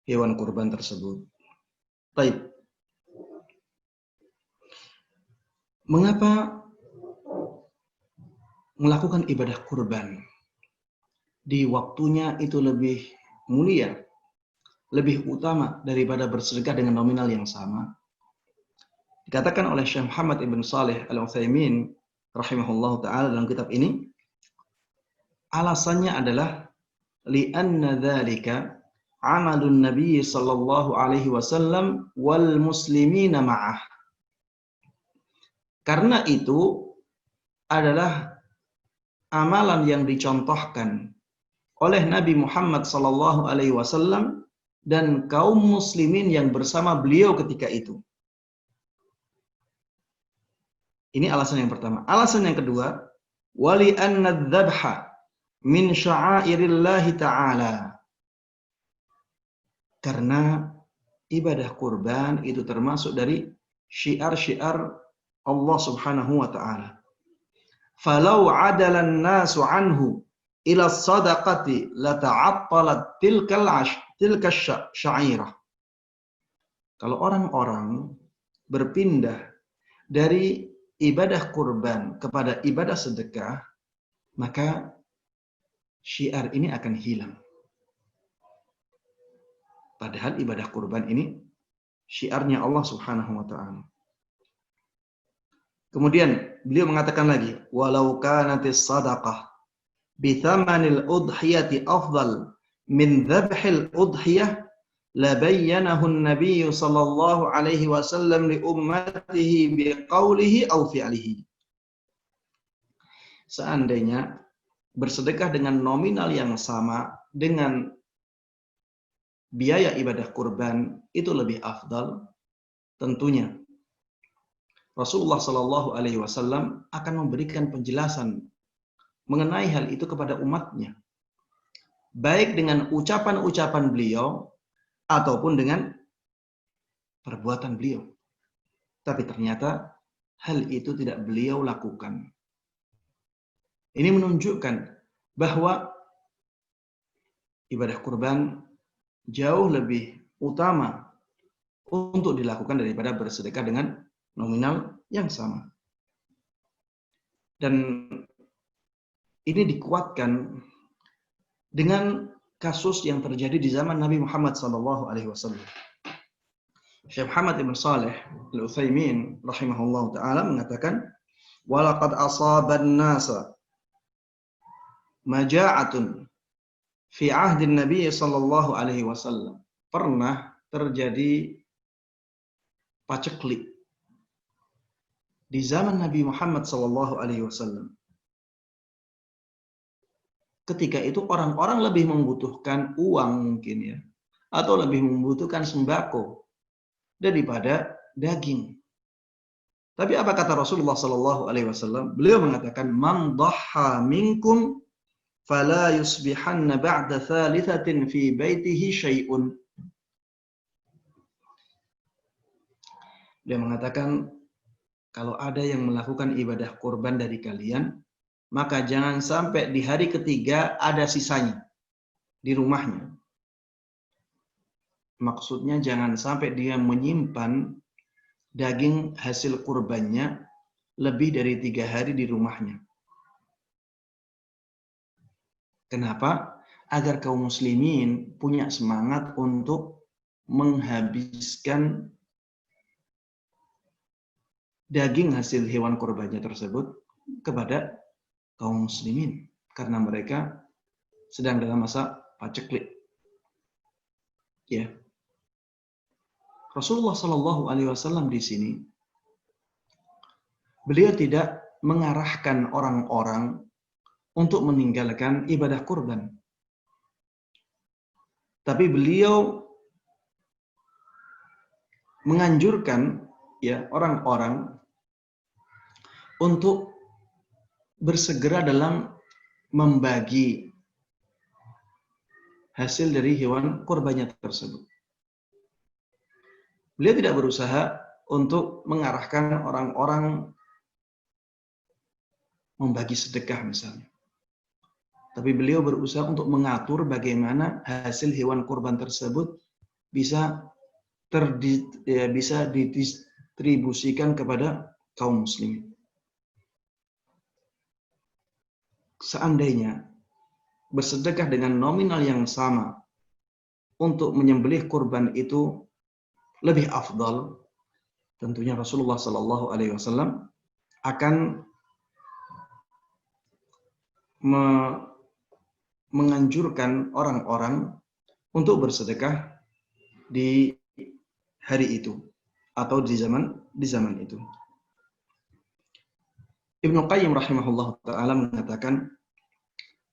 hewan kurban tersebut. Baik. Mengapa melakukan ibadah kurban di waktunya itu lebih mulia, lebih utama daripada bersedekah dengan nominal yang sama? Dikatakan oleh Syekh Muhammad ibn Saleh Al-Utsaimin rahimahullah ta'ala dalam kitab ini, alasannya adalah li'anna dzalika amalun nabiy sallallahu alaihi wasallam wal muslimina ma'ah. Karena itu adalah amalan yang dicontohkan oleh Nabi Muhammad sallallahu alaihi wasallam dan kaum muslimin yang bersama beliau ketika itu. Ini alasan yang pertama. Alasan yang kedua, wali anna dzabha min sya'airillahi ta'ala. Karena ibadah kurban itu termasuk dari syiar-syiar Allah Subhanahu wa ta'ala. Falau 'adalan nasu anhu ila sadaqati la ta'attalat tilka sya'irah. Kalau orang-orang berpindah dari ibadah kurban kepada ibadah sedekah, maka syiar ini akan hilang. Padahal ibadah kurban ini syiarnya Allah Subhanahu wa taala. Kemudian beliau mengatakan lagi, walau kanatis sadaqah bi thamanil udhiyati afdal min dzabhil udhiyah la bayyanahu an-nabiy sallallahu alaihi wasallam li ummatihi bi qawlihi aw fi'lihi. Seandainya bersedekah dengan nominal yang sama dengan biaya ibadah kurban itu lebih afdal, tentunya Rasulullah Shallallahu Alaihi Wasallam akan memberikan penjelasan mengenai hal itu kepada umatnya, baik dengan ucapan-ucapan beliau ataupun dengan perbuatan beliau. Tapi ternyata hal itu tidak beliau lakukan. Ini menunjukkan bahwa ibadah kurban jauh lebih utama untuk dilakukan daripada bersedekah dengan nominal yang sama. Dan ini dikuatkan dengan kasus yang terjadi di zaman Nabi Muhammad SAW. Syekh Muhammad ibn Saleh Al-Utsaimin rahimahullah ta'ala mengatakan, walaqad asaban nasa maja'atun fi ahdin Nabi sallallahu alaihi wasallam. Pernah terjadi paceklik di zaman Nabi Muhammad sallallahu alaihi wasallam. Ketika itu orang-orang lebih membutuhkan uang mungkin ya, atau lebih membutuhkan sembako daripada daging. Tapi apa kata Rasulullah sallallahu alaihi wasallam? Beliau mengatakan, man dhahha minkum fala yusbihanna ba'da thalithatin fi baitihi syai'un. Dia mengatakan, kalau ada yang melakukan ibadah kurban dari kalian, maka jangan sampai di hari ketiga ada sisanya di rumahnya. Maksudnya jangan sampai dia menyimpan daging hasil kurbannya lebih dari 3 hari di rumahnya. Kenapa? Agar kaum muslimin punya semangat untuk menghabiskan daging hasil hewan kurbannya tersebut kepada kaum muslimin, karena mereka sedang dalam masa paceklik. Ya. Rasulullah Shallallahu Alaihi Wasallam di sini beliau tidak mengarahkan orang-orang untuk meninggalkan ibadah kurban. Tapi beliau menganjurkan ya orang-orang untuk bersegera dalam membagi hasil dari hewan kurbannya tersebut. Beliau tidak berusaha untuk mengarahkan orang-orang membagi sedekah misalnya. Tapi beliau berusaha untuk mengatur bagaimana hasil hewan kurban tersebut bisa didistribusikan kepada kaum muslimin. Seandainya bersedekah dengan nominal yang sama untuk menyembelih kurban itu lebih afdal, tentunya Rasulullah Sallallahu Alaihi Wasallam akan menganjurkan orang-orang untuk bersedekah di hari itu atau di zaman itu. Ibnu Qayyim rahimahullah taala mengatakan,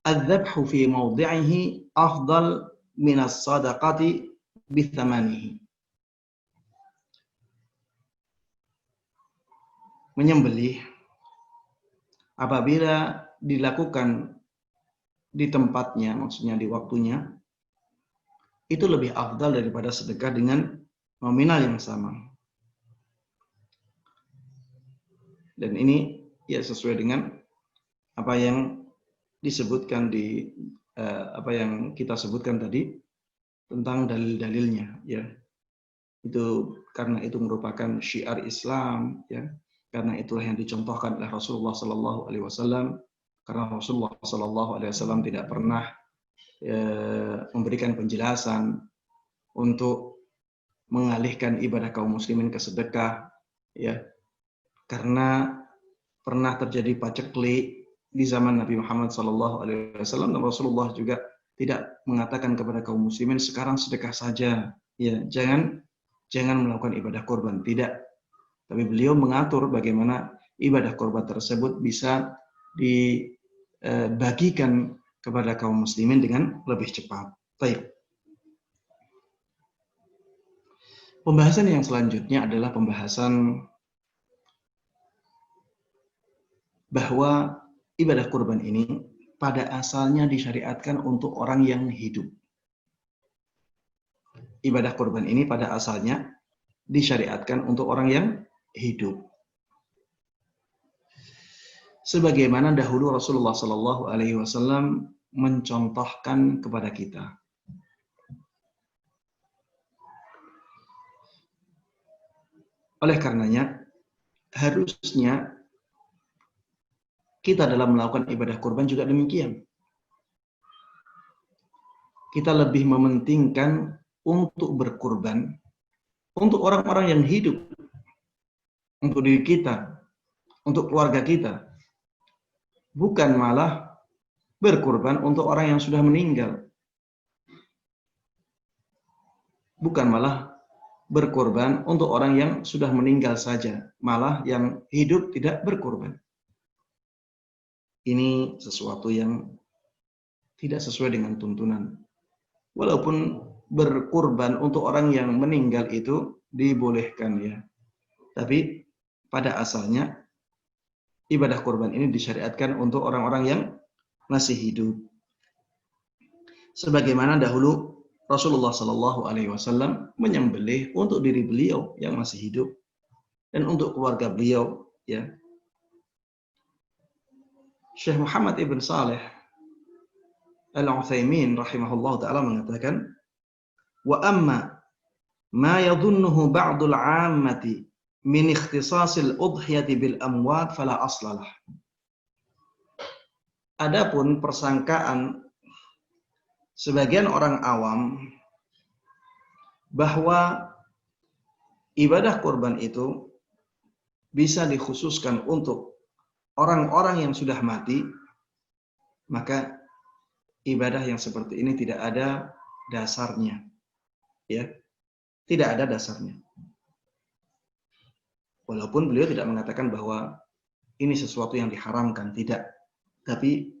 "Adzabhu fi mawdi'ihi afdal min as-sadaqati bi thamanihi." Menyembelih apabila dilakukan di tempatnya, maksudnya di waktunya, itu lebih afdal daripada sedekah dengan nominal yang sama. Dan ini ya sesuai dengan apa yang disebutkan di apa yang kita sebutkan tadi tentang dalil-dalilnya, ya. Itu karena itu merupakan syiar Islam, ya. Karena itulah yang dicontohkan oleh Rasulullah Sallallahu Alaihi Wasallam. Karena Rasulullah Sallallahu Alaihi Wasallam tidak pernah memberikan penjelasan untuk mengalihkan ibadah kaum muslimin ke sedekah, ya. Karena pernah terjadi paceklik di zaman Nabi Muhammad Sallallahu Alaihi Wasallam, dan Rasulullah juga tidak mengatakan kepada kaum muslimin sekarang sedekah saja, ya, jangan melakukan ibadah kurban, tidak. Tapi beliau mengatur bagaimana ibadah kurban tersebut bisa dibagikan kepada kaum muslimin dengan lebih cepat. Baik. Pembahasan yang selanjutnya adalah pembahasan bahwa ibadah kurban ini pada asalnya disyariatkan untuk orang yang hidup. Ibadah kurban ini pada asalnya disyariatkan untuk orang yang hidup. Sebagaimana dahulu Rasulullah Sallallahu Alaihi Wasallam mencontohkan kepada kita. Oleh karenanya, harusnya kita dalam melakukan ibadah kurban juga demikian. Kita lebih mementingkan untuk berkurban untuk orang-orang yang hidup, untuk diri kita, untuk keluarga kita. Bukan malah berkurban untuk orang yang sudah meninggal. Bukan malah berkurban untuk orang yang sudah meninggal saja. Malah yang hidup tidak berkurban. Ini sesuatu yang tidak sesuai dengan tuntunan. Walaupun berkurban untuk orang yang meninggal itu dibolehkan, ya. Tapi pada asalnya ibadah kurban ini disyariatkan untuk orang-orang yang masih hidup. Sebagaimana dahulu Rasulullah Sallallahu Alaihi Wasallam menyembelih untuk diri beliau yang masih hidup dan untuk keluarga beliau, ya. Syekh Muhammad ibn Saleh Al-Utsaimin rahimahullah taala mengatakan, wa amma ma yadhunnuhu ba'dul 'ammati min ikhtisasil udhiyati bil amwat fala aslalah. Adapun persangkaan sebagian orang awam bahwa ibadah kurban itu bisa dikhususkan untuk orang-orang yang sudah mati, maka ibadah yang seperti ini tidak ada dasarnya, ya, tidak ada dasarnya. Walaupun beliau tidak mengatakan bahwa ini sesuatu yang diharamkan, tidak. Tapi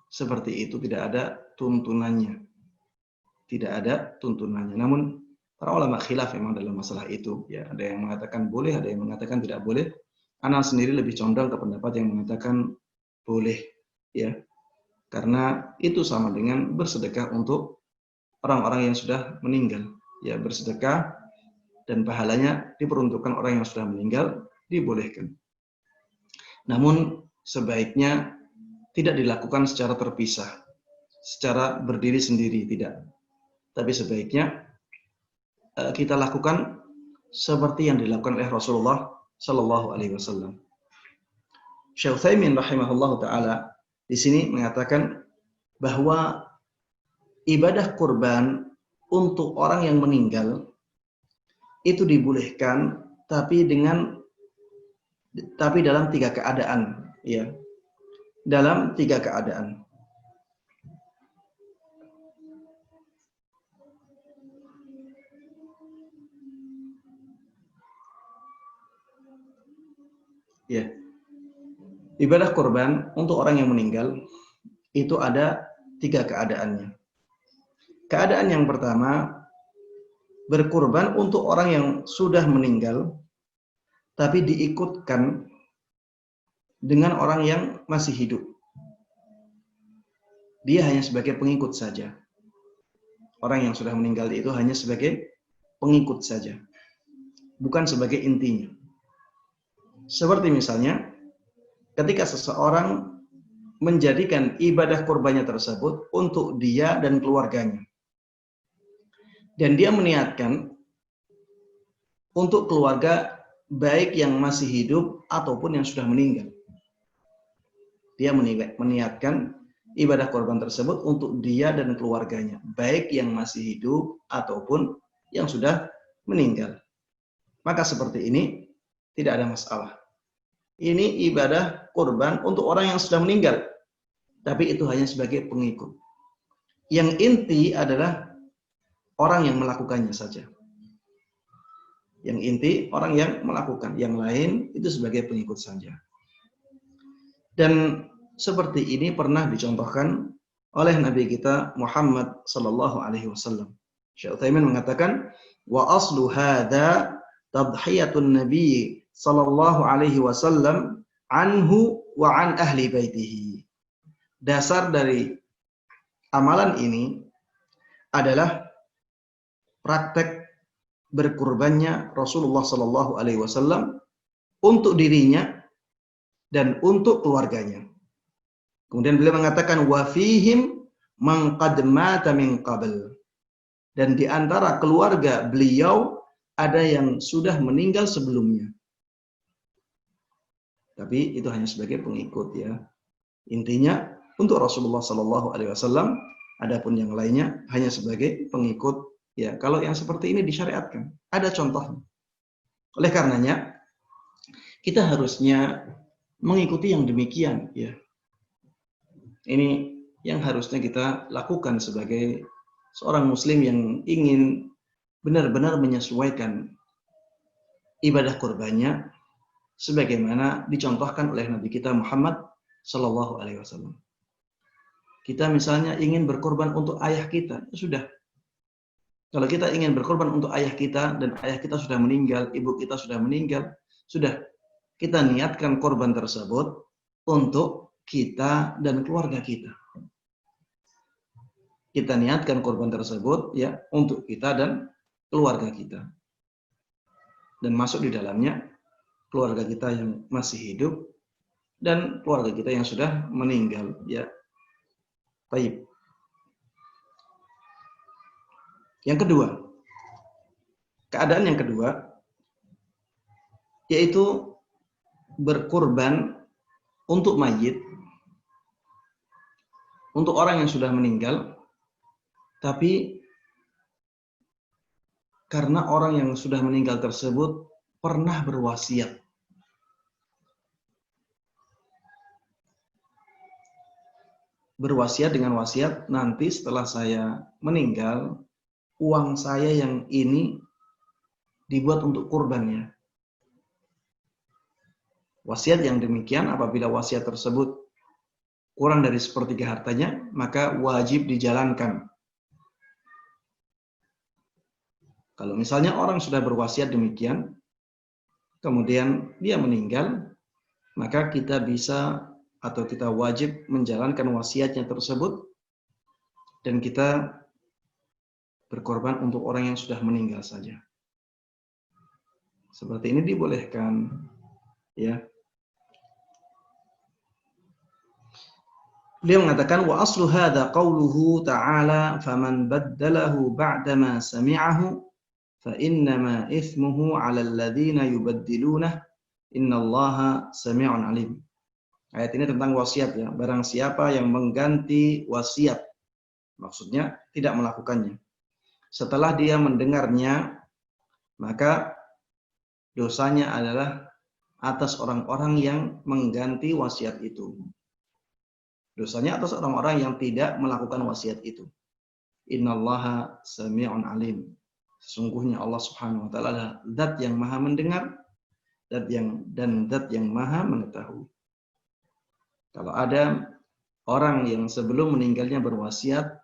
seperti itu tidak ada tuntunannya. Tidak ada tuntunannya. Namun para ulama khilaf memang dalam masalah itu, ya. Ada yang mengatakan boleh, ada yang mengatakan tidak boleh. Ana sendiri lebih condong ke pendapat yang mengatakan boleh, ya. Karena itu sama dengan bersedekah untuk orang-orang yang sudah meninggal, ya. Bersedekah dan pahalanya diperuntukkan orang yang sudah meninggal, dibolehkan. Namun sebaiknya tidak dilakukan secara terpisah, secara berdiri sendiri, tidak. Tapi sebaiknya kita lakukan seperti yang dilakukan oleh Rasulullah Sallallahu Alaihi Wasallam. Syekh Utsaimin rahimahullah taala di sini mengatakan bahwa ibadah kurban untuk orang yang meninggal itu dibolehkan, tapi dalam 3 keadaan, ya. Dalam 3 keadaan. Ya. Ibadah kurban untuk orang yang meninggal itu ada 3 keadaannya. Keadaan yang pertama, berkurban untuk orang yang sudah meninggal tapi diikutkan dengan orang yang masih hidup. Dia hanya sebagai pengikut saja. Orang yang sudah meninggal itu hanya sebagai pengikut saja, bukan sebagai intinya. Seperti misalnya ketika seseorang menjadikan ibadah kurbannya tersebut untuk dia dan keluarganya. Dan dia meniatkan untuk keluarga baik yang masih hidup ataupun yang sudah meninggal. Dia meniatkan ibadah kurban tersebut untuk dia dan keluarganya, baik yang masih hidup ataupun yang sudah meninggal. Maka seperti ini tidak ada masalah. Ini ibadah kurban untuk orang yang sudah meninggal, tapi itu hanya sebagai pengikut. Yang inti adalah orang yang melakukannya saja. Yang inti orang yang melakukan, yang lain itu sebagai pengikut saja. Dan seperti ini pernah dicontohkan oleh Nabi kita Muhammad sallallahu alaihi wasallam. Syekh Utsaimin mengatakan, wa aslu hadza tadhiyatun nabi sallallahu alaihi wasallam anhu wa an ahli baitihi. Dasar dari amalan ini adalah praktek berkurbannya Rasulullah sallallahu alaihi wasallam untuk dirinya dan untuk keluarganya. Kemudian beliau mengatakan wa fihim man qad mata min qabl. Dan di antara keluarga beliau ada yang sudah meninggal sebelumnya. Tapi itu hanya sebagai pengikut ya. Intinya untuk Rasulullah sallallahu alaihi wasallam, adapun yang lainnya hanya sebagai pengikut ya. Kalau yang seperti ini disyariatkan, ada contohnya. Oleh karenanya kita harusnya mengikuti yang demikian ya. Ini yang harusnya kita lakukan sebagai seorang muslim yang ingin benar-benar menyesuaikan ibadah kurbannya sebagaimana dicontohkan oleh Nabi kita Muhammad sallallahu alaihi wasallam. Kita misalnya ingin berkorban untuk ayah kita, sudah. Kalau kita ingin berkorban untuk ayah kita dan ayah kita sudah meninggal, ibu kita sudah meninggal, sudah kita niatkan korban tersebut untuk kita dan keluarga kita. Kita niatkan korban tersebut ya untuk kita dan keluarga kita. Dan masuk di dalamnya keluarga kita yang masih hidup dan keluarga kita yang sudah meninggal ya. Baik. Yang kedua, keadaan yang kedua yaitu berkurban untuk mayit, untuk orang yang sudah meninggal, tapi karena orang yang sudah meninggal tersebut pernah berwasiat. Berwasiat dengan wasiat, nanti setelah saya meninggal, uang saya yang ini dibuat untuk kurbannya. Wasiat yang demikian apabila wasiat tersebut kurang dari sepertiga hartanya, maka wajib dijalankan. Kalau misalnya orang sudah berwasiat demikian, kemudian dia meninggal, maka kita bisa atau kita wajib menjalankan wasiatnya tersebut dan kita berkorban untuk orang yang sudah meninggal saja. Seperti ini dibolehkan, ya. Beliau mengatakan wa aslu hadza qauluhu ta'ala faman baddalahu ba'dama sami'ahu fa innama ithmuhu 'alal ladzina yubaddilunah innallaha sami'un 'alim. Ayat ini tentang wasiat ya, barang siapa yang mengganti wasiat, maksudnya tidak melakukannya. Setelah dia mendengarnya, maka dosanya adalah atas orang-orang yang mengganti wasiat itu. Dosanya atas orang-orang yang tidak melakukan wasiat itu. Innallaha sami'un alim. Sesungguhnya Allah Subhanahu wa taala adalah zat yang maha mendengar, zat yang maha mengetahui. Kalau ada orang yang sebelum meninggalnya berwasiat,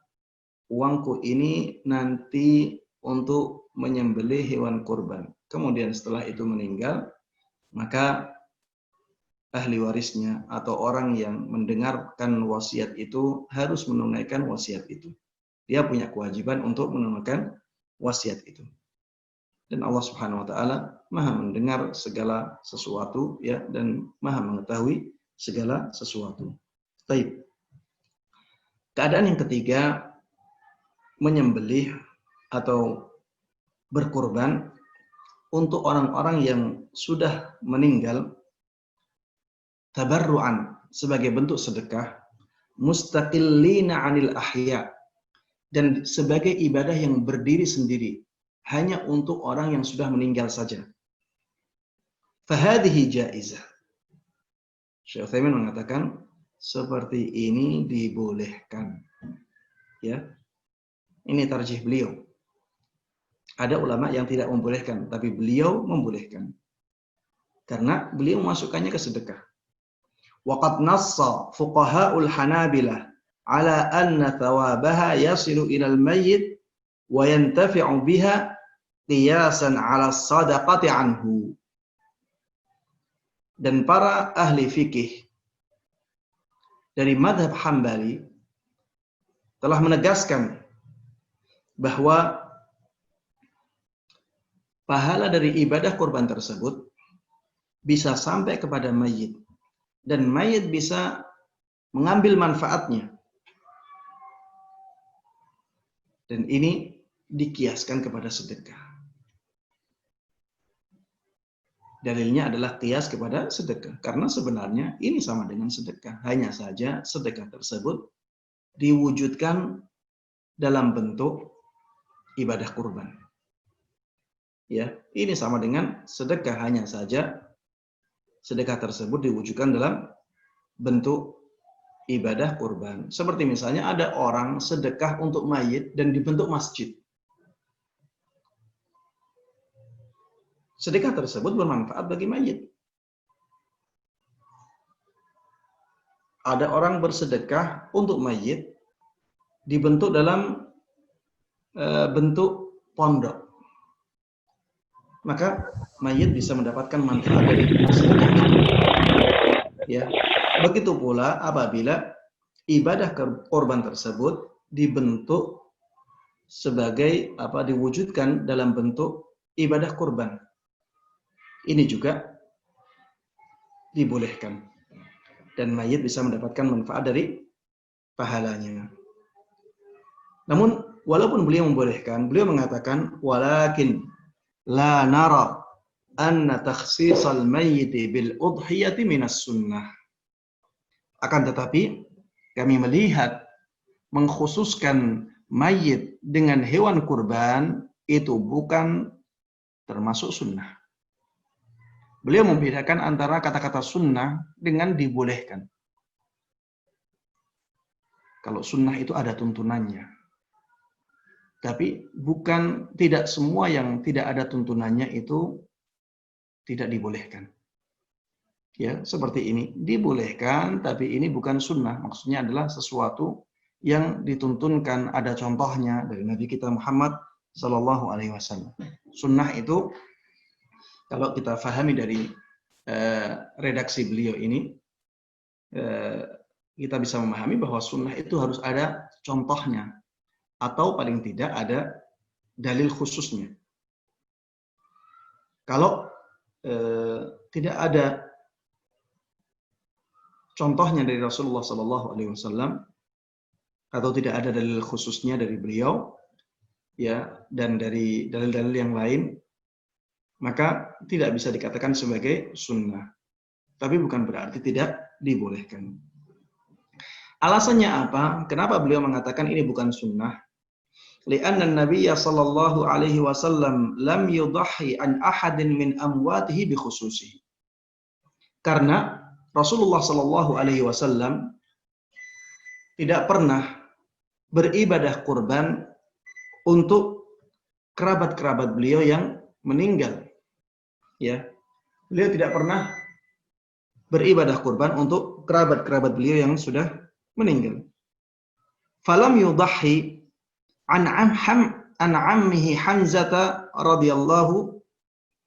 uangku ini nanti untuk menyembelih hewan kurban. Kemudian setelah itu meninggal, maka ahli warisnya atau orang yang mendengarkan wasiat itu harus menunaikan wasiat itu. Dia punya kewajiban untuk menunaikan wasiat itu. Dan Allah Subhanahu wa taala Maha mendengar segala sesuatu ya dan Maha mengetahui segala sesuatu. Baik. Keadaan yang ketiga, menyembelih atau berkurban untuk orang-orang yang sudah meninggal tabarruan sebagai bentuk sedekah, mustaqillina 'anil ahya, dan sebagai ibadah yang berdiri sendiri hanya untuk orang yang sudah meninggal saja. Fahadhihi jaizah. Syekh Utsaimin mengatakan seperti ini dibolehkan. Ya. Ini tarjih beliau. Ada ulama yang tidak membolehkan, tapi beliau membolehkan. Karena beliau memasukkannya ke sedekah. Waqad nassa fuqaha'ul Hanabilah ala anna thawabaha yasilu ilal mayyit wa yantafi'u biha qiyasan ala sadaqati anhu. Dan para ahli fikih dari madhab Hambali telah menegaskan bahwa pahala dari ibadah kurban tersebut bisa sampai kepada mayit, dan mayit bisa mengambil manfaatnya. Dan ini dikiaskan kepada sedekah. Dalilnya adalah kias kepada sedekah, karena sebenarnya ini sama dengan sedekah, hanya saja sedekah tersebut diwujudkan dalam bentuk ibadah kurban. Ya, ini sama dengan sedekah, hanya saja sedekah tersebut diwujudkan dalam bentuk ibadah kurban. Seperti misalnya ada orang sedekah untuk mayit dan dibentuk masjid. Sedekah tersebut bermanfaat bagi mayit. Ada orang bersedekah untuk mayit dibentuk dalam bentuk pondok. Maka mayit bisa mendapatkan manfaat dari sedekah itu. Ya. Begitu pula apabila ibadah korban tersebut dibentuk sebagai diwujudkan dalam bentuk ibadah kurban. Ini juga dibolehkan. Dan mayit bisa mendapatkan manfaat dari pahalanya. Namun walaupun beliau membolehkan, beliau mengatakan walakin la nara anna takhsisal mayyit bil udhiyati minas sunnah. Akan tetapi kami melihat mengkhususkan mayit dengan hewan kurban itu bukan termasuk sunnah. Beliau membedakan antara kata-kata sunnah dengan dibolehkan. Kalau sunnah itu ada tuntunannya. Tapi tidak semua yang tidak ada tuntunannya itu tidak dibolehkan. Ya, seperti ini. Dibolehkan, tapi ini bukan sunnah. Maksudnya adalah sesuatu yang dituntunkan, ada contohnya dari Nabi kita Muhammad Sallallahu Alaihi Wasallam. Sunnah itu, kalau kita fahami dari redaksi beliau ini, kita bisa memahami bahwa sunnah itu harus ada contohnya, atau paling tidak ada dalil khususnya. Kalau tidak ada contohnya dari Rasulullah Sallallahu Alaihi Wasallam, atau tidak ada dalil khususnya dari beliau, ya, dan dari dalil-dalil yang lain, maka tidak bisa dikatakan sebagai sunnah. Tapi bukan berarti tidak dibolehkan. Alasannya apa? Kenapa beliau mengatakan ini bukan sunnah? Li'anna an-nabiyya sallallahu alaihi wasallam lam yudahhi an ahadin min amwatihi bi khususihi. Karena Rasulullah sallallahu alaihi wasallam tidak pernah beribadah kurban untuk kerabat-kerabat beliau yang meninggal. Ya. Beliau tidak pernah beribadah kurban untuk kerabat-kerabat beliau yang sudah meninggal. Falam yudahhi an ammihi Hamzah radhiyallahu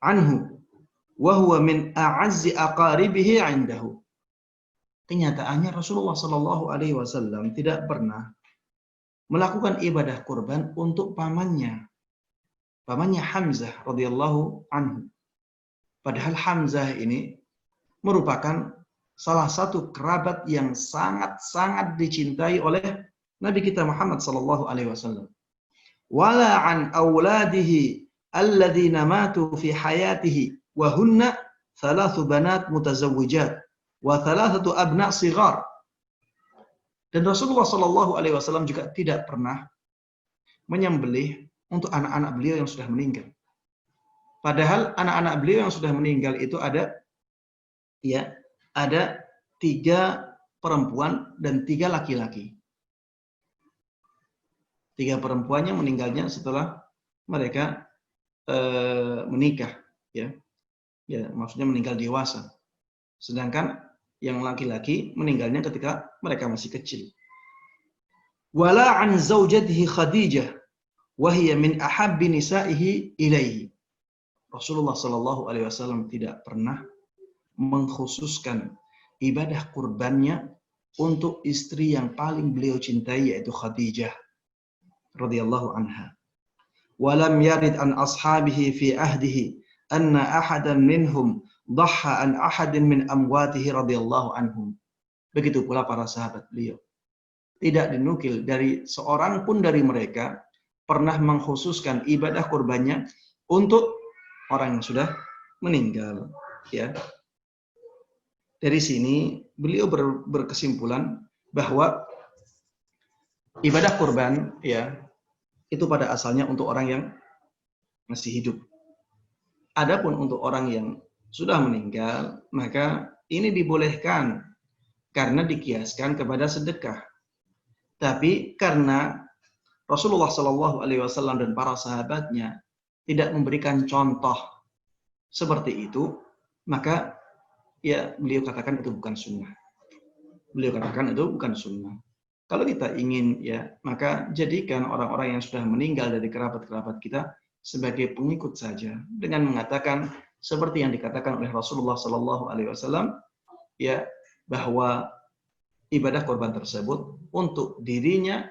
anhu wa huwa min a'azzi aqaribihi 'indahu. Kenyataannya Rasulullah sallallahu alaihi wasallam tidak pernah melakukan ibadah kurban untuk pamannya Hamzah radhiyallahu anhu. Padahal Hamzah ini merupakan salah satu kerabat yang sangat-sangat dicintai oleh Nabi kita Muhammad sallallahu alaihi wasallam. Wala an auladihi alladzina matu fi hayatihi wa hunna thalathu banat mutazawwijat wa thalathatu abna' sighar. Dan Rasulullah sallallahu alaihi wasallam juga tidak pernah menyembelih untuk anak-anak beliau yang sudah meninggal. Padahal anak-anak beliau yang sudah meninggal itu ada 3 perempuan dan 3 laki-laki. 3 perempuannya meninggalnya setelah mereka menikah, ya, maksudnya meninggal dewasa. Sedangkan yang laki-laki meninggalnya ketika mereka masih kecil. Wala an zaujatihi Khadijah wa hiya min ahabbi nisaihi ilaihi. Rasulullah sallallahu alaihi wasallam tidak pernah mengkhususkan ibadah kurbannya untuk istri yang paling beliau cintai, yaitu Khadijah radhiyallahu anha. Walam yarid an ashabihi fi ahdihi anna ahadan minhum dhaha an ahadin min amwatihi radhiyallahu anhum. Begitu pula para sahabat beliau. Tidak dinukil dari seorang pun dari mereka pernah mengkhususkan ibadah kurbannya untuk orang yang sudah meninggal, ya. Dari sini beliau berkesimpulan bahwa ibadah kurban, ya, itu pada asalnya untuk orang yang masih hidup. Adapun untuk orang yang sudah meninggal, maka ini dibolehkan karena dikiaskan kepada sedekah. Tapi karena Rasulullah Shallallahu Alaihi Wasallam dan para sahabatnya tidak memberikan contoh seperti itu, maka ya beliau katakan itu bukan sunnah. Beliau katakan itu bukan sunnah. Kalau kita ingin, ya, maka jadikan orang-orang yang sudah meninggal dari kerabat-kerabat kita sebagai pengikut saja, dengan mengatakan seperti yang dikatakan oleh Rasulullah Shallallahu Alaihi Wasallam, ya, bahwa ibadah korban tersebut untuk dirinya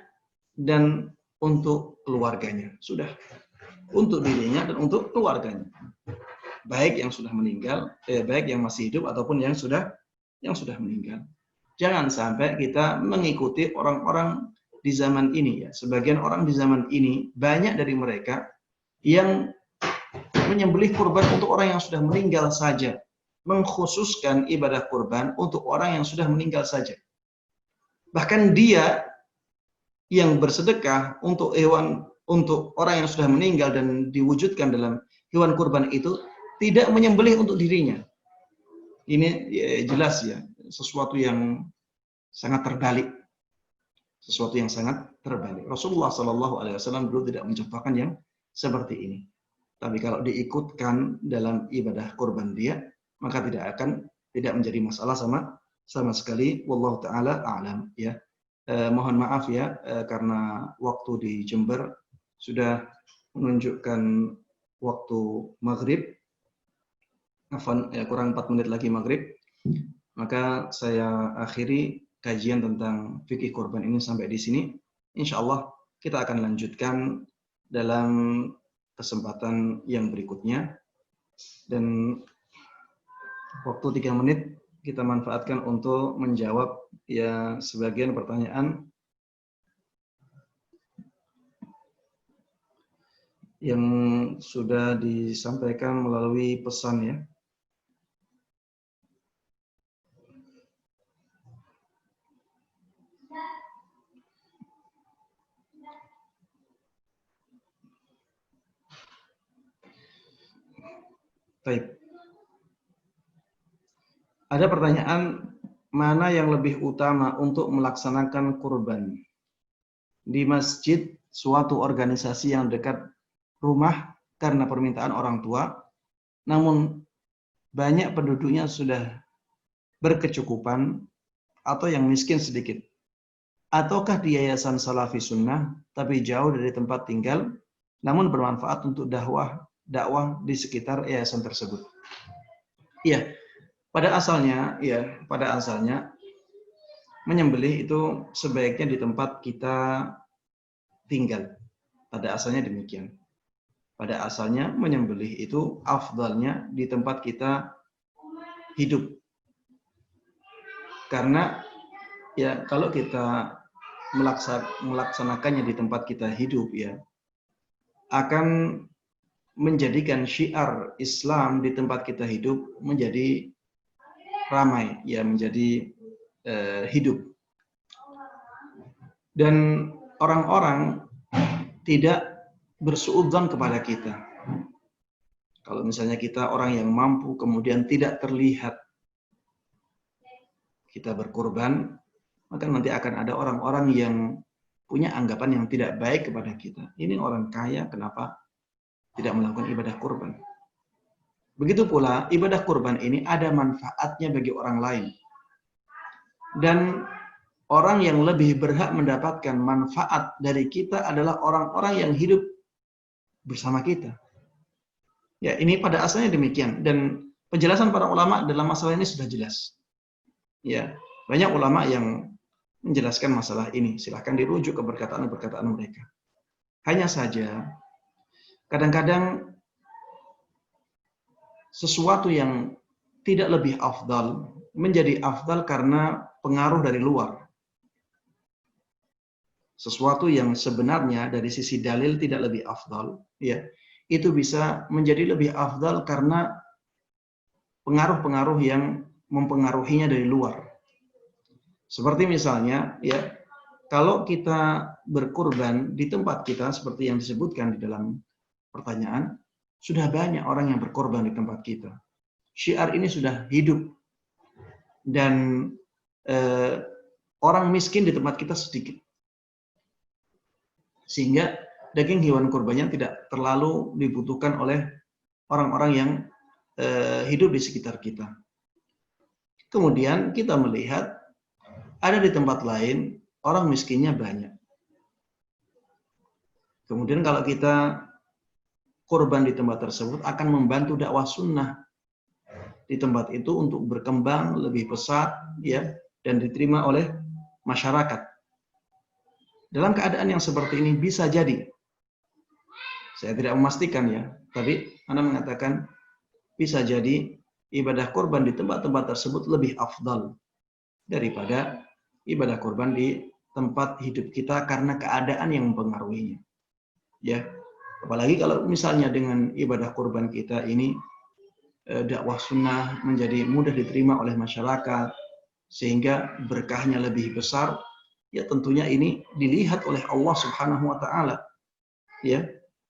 dan untuk keluarganya. Sudah, untuk dirinya dan untuk keluarganya, baik yang sudah meninggal, baik yang masih hidup ataupun yang sudah meninggal. Jangan sampai kita mengikuti orang-orang di zaman ini, ya. Sebagian orang di zaman ini, banyak dari mereka yang menyembelih kurban untuk orang yang sudah meninggal saja, mengkhususkan ibadah kurban untuk orang yang sudah meninggal saja. Bahkan dia yang bersedekah untuk hewan, untuk orang yang sudah meninggal dan diwujudkan dalam hewan kurban itu, tidak menyembelih untuk dirinya. Ini ya, jelas, ya, sesuatu yang sangat terbalik. Sesuatu yang sangat terbalik. Rasulullah Shallallahu Alaihi Wasallam dulu tidak mencontohkan yang seperti ini. Tapi kalau diikutkan dalam ibadah kurban dia, maka tidak menjadi masalah sama sekali. Wallahu taala a'lam, ya. Mohon maaf, ya, karena waktu di Jember sudah menunjukkan waktu maghrib. Kurang 4 menit lagi maghrib. Maka saya akhiri kajian tentang fikih kurban ini sampai di sini. Insya Allah kita akan lanjutkan dalam kesempatan yang berikutnya. Dan waktu 3 menit kita manfaatkan untuk menjawab, ya, sebagian pertanyaan yang sudah disampaikan melalui pesan, ya. Baik. Ada pertanyaan, mana yang lebih utama untuk melaksanakan kurban? Di masjid suatu organisasi yang dekat rumah karena permintaan orang tua, namun banyak penduduknya sudah berkecukupan atau yang miskin sedikit. Ataukah di yayasan Salafi Sunnah tapi jauh dari tempat tinggal, namun bermanfaat untuk dakwah di sekitar yayasan tersebut. Iya, pada asalnya menyembelih itu sebaiknya di tempat kita tinggal. Pada asalnya demikian. Pada asalnya menyembelih itu afdalnya di tempat kita hidup. Karena ya kalau kita melaksanakannya di tempat kita hidup ya, akan menjadikan syiar Islam di tempat kita hidup menjadi ramai, ya menjadi hidup. Dan orang-orang tidak bersuudzon kepada kita. Kalau misalnya kita orang yang mampu kemudian tidak terlihat kita berkorban, maka nanti akan ada orang-orang yang punya anggapan yang tidak baik kepada kita. Ini orang kaya, kenapa tidak melakukan ibadah kurban? Begitu pula ibadah kurban ini ada manfaatnya bagi orang lain. Dan orang yang lebih berhak mendapatkan manfaat dari kita adalah orang-orang yang hidup bersama kita. Ya, ini pada asalnya demikian, dan penjelasan para ulama dalam masalah ini sudah jelas. Ya, banyak ulama yang menjelaskan masalah ini. Silahkan dirujuk ke perkataan-perkataan mereka. Hanya saja, kadang-kadang sesuatu yang tidak lebih afdal menjadi afdal karena pengaruh dari luar. Sesuatu yang sebenarnya dari sisi dalil tidak lebih afdal, ya, itu bisa menjadi lebih afdal karena pengaruh-pengaruh yang mempengaruhinya dari luar. Seperti misalnya, ya, kalau kita berkurban di tempat kita seperti yang disebutkan di dalam pertanyaan, sudah banyak orang yang berkorban di tempat kita. Syiar ini sudah hidup dan orang miskin di tempat kita sedikit. Sehingga daging hewan kurbannya tidak terlalu dibutuhkan oleh orang-orang yang hidup di sekitar kita. Kemudian kita melihat ada di tempat lain orang miskinnya banyak. Kemudian kalau kita kurban di tempat tersebut akan membantu dakwah sunnah di tempat itu untuk berkembang lebih pesat, ya, dan diterima oleh masyarakat. Dalam keadaan yang seperti ini bisa jadi, saya tidak memastikan ya, tapi Anda mengatakan bisa jadi ibadah kurban di tempat-tempat tersebut lebih afdal daripada ibadah kurban di tempat hidup kita karena keadaan yang mempengaruhinya. Ya, apalagi kalau misalnya dengan ibadah kurban kita ini dakwah sunnah menjadi mudah diterima oleh masyarakat sehingga berkahnya lebih besar. Ya tentunya ini dilihat oleh Allah Subhanahu wa taala. Ya,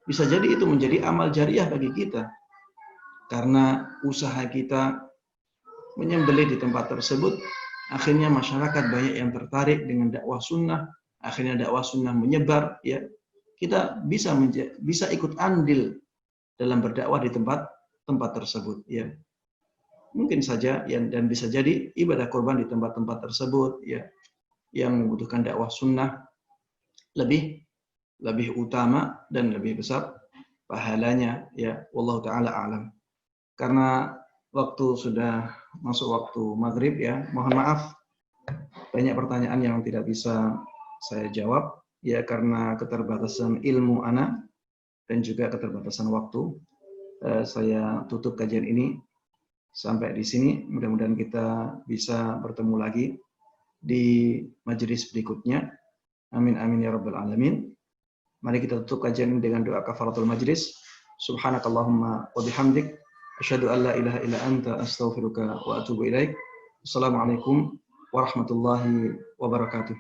bisa jadi itu menjadi amal jariah bagi kita. Karena usaha kita menyembelih di tempat tersebut, akhirnya masyarakat banyak yang tertarik dengan dakwah sunnah, akhirnya dakwah sunnah menyebar, ya. Kita bisa ikut andil dalam berdakwah di tempat tersebut, ya. Mungkin saja dan bisa jadi ibadah kurban di tempat-tempat tersebut, ya, yang membutuhkan dakwah sunnah lebih utama dan lebih besar pahalanya, ya, wallahu taala alam. Karena waktu sudah masuk waktu maghrib, ya, mohon maaf banyak pertanyaan yang tidak bisa saya jawab, ya, karena keterbatasan ilmu ana dan juga keterbatasan waktu. Saya tutup kajian ini sampai di sini. Mudah-mudahan kita bisa bertemu lagi di majelis berikutnya. Amin amin ya rabbal alamin. Mari kita tutup kajian dengan doa kafaratul majlis. Subhanakallahumma wa bihamdik asyhadu an la ilaha illa anta astaghfiruka wa atubu ilaik. Assalamualaikum warahmatullahi wabarakatuh.